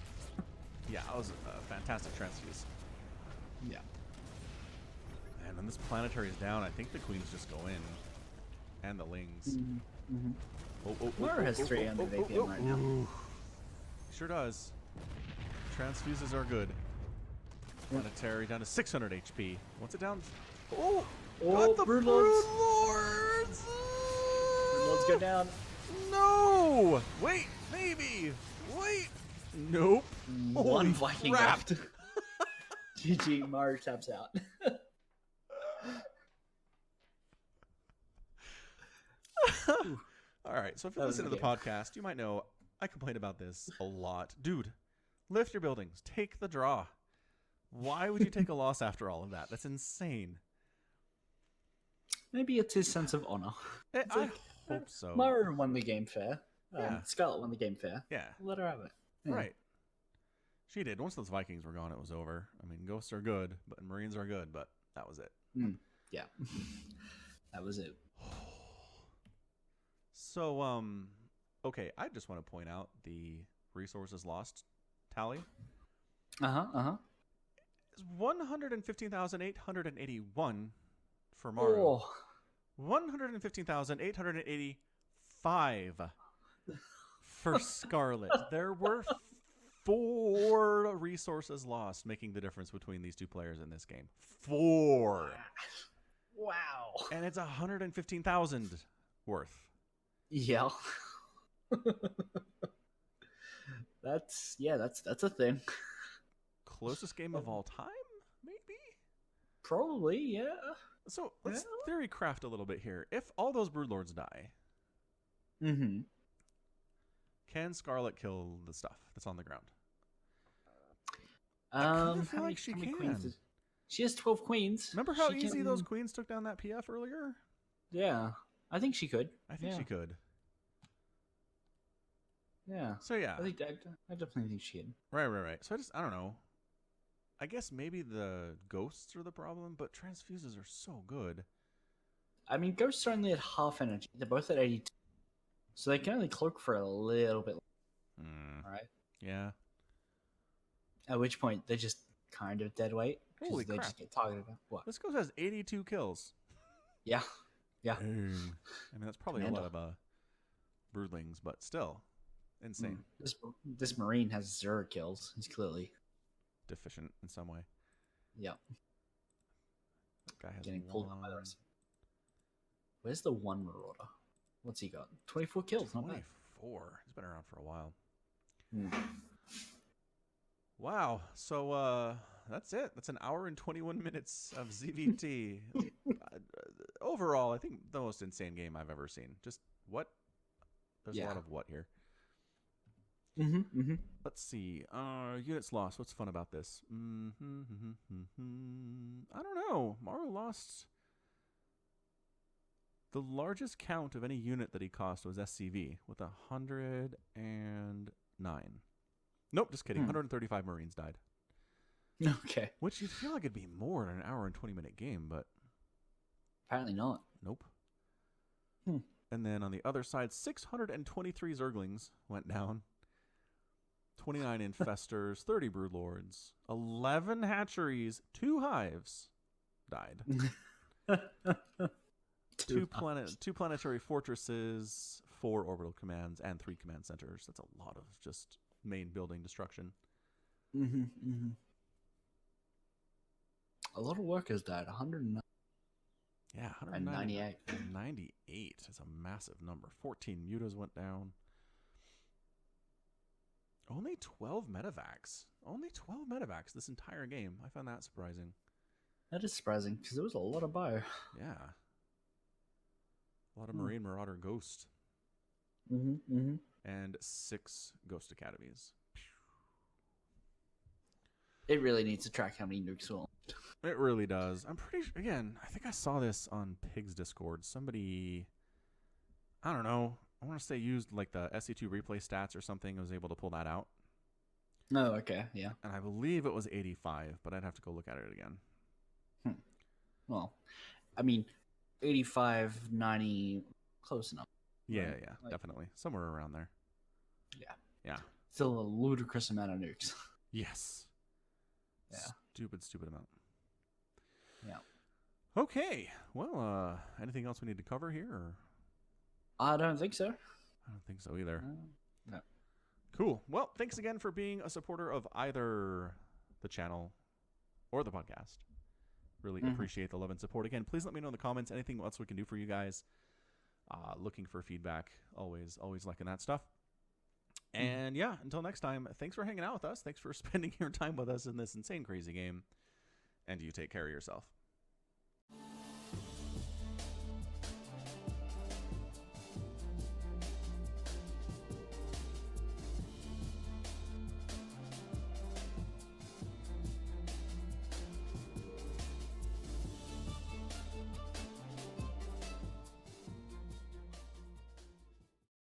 Yeah, that was a fantastic transfuse. Yeah. And when this planetary is down, I think the queens just go in. And the lings. Maru has 300 APM right now. Sure does. Transfuses are good. Planetary down to 600 HP. What's it down? Oh! Oh, got the Broodlords. Broodlords! Let's go down. No! Wait, maybe. Wait. Nope. One Holy Viking crap. left. GG, Maru taps out. All right, so if you That was listen to the the game. podcast, you might know I complain about this a lot. Dude, lift your buildings. Take the draw. Why would you take a loss after all of that? That's insane. Maybe it's his sense of honor. I like, hope so. Maru won the game fair. Yeah. Scarlett won the game fair. Yeah, Let her have it. Yeah. right. She did. Once those Vikings were gone, it was over. I mean, ghosts are good, but Marines are good, but that was it. Yeah. That was it. So, okay, I just want to point out the resources lost tally. It's 115,881 for Maru. Oh. 115,885 for Scarlett. There were 4 resources lost, making the difference between these two players in this game. 4. Wow. And it's 115,000 worth. Yeah. That's a thing. Closest game of all time, maybe? Probably, yeah. So let's theory craft a little bit here. If all those Broodlords die, can Scarlett kill the stuff that's on the ground? I feel like she can. Queens she has 12 queens. Remember how She easy can- those queens took down that PF earlier? Yeah, I think she could. I think she could. Yeah. So yeah, I definitely think she could. right. So I don't know. I guess maybe the ghosts are the problem, but transfuses are so good. I mean, ghosts are only at half energy. They're both at 82, so they can only cloak for a little bit. Right. Yeah. At which point they're just kind of dead weight. Holy they crap. just get targeted. What? This ghost has 82 kills. Yeah. Yeah. Dang. I mean, that's probably a lot of broodlings, but still insane. This Marine has 0 kills. He's clearly Deficient in some way. yeah. That guy has Getting pulled up by the one- rest. Where's the one Marauder? What's he got? 24 kills. Not bad. 24. He's been around for a while. Hmm. Wow. So that's it. That's an hour and 21 minutes of ZVT. Overall, I think the most insane game I've ever seen. Just what? There's a lot of what here. Let's see. Units lost. What's fun about this? I don't know. Maru lost. The largest count of any unit that he cost was SCV with 109. Nope, just kidding. 135 Marines died. Okay. Which you'd feel like it'd be more in an hour and 20-minute game, but Apparently not. nope. And then on the other side, 623 Zerglings went down. 29 Infestors, 30 Broodlords, 11 Hatcheries, 2 Hives died. two planetary fortresses, 4 orbital commands, and 3 command centers. That's a lot of just main building destruction. A lot of workers died. 109. Yeah, 198. 98 is a massive number. 14 mutas went down. Only 12 medevacs. Only 12 medevacs this entire game. I found that surprising. That is surprising because there was a lot of bio. Yeah. A lot of Marine Marauder Ghost. And 6 Ghost Academies. It really needs to track how many nukes will. It really does. I'm pretty sure, again, I think I saw this on Pig's Discord. Somebody, I don't know, I want to say used like the SC2 replay stats or something and was able to pull that out. Oh, okay, yeah. And I believe it was 85, but I'd have to go look at it again. Well, I mean, 85, 90, close enough. Yeah, Right. yeah, Like- definitely. Somewhere around there. Yeah. Yeah. Still a ludicrous amount of nukes. Yes. Yeah. Stupid amount. Yeah. Okay. Well, anything else we need to cover here? Or? I don't think so. I don't think so either. No. Cool. Well, thanks again for being a supporter of either the channel or the podcast. Really appreciate the love and support. Again, please let me know in the comments anything else we can do for you guys. looking for feedback. Always liking that stuff. And yeah, until next time, thanks for hanging out with us. Thanks for spending your time with us in this insane, crazy game. And you take care of yourself.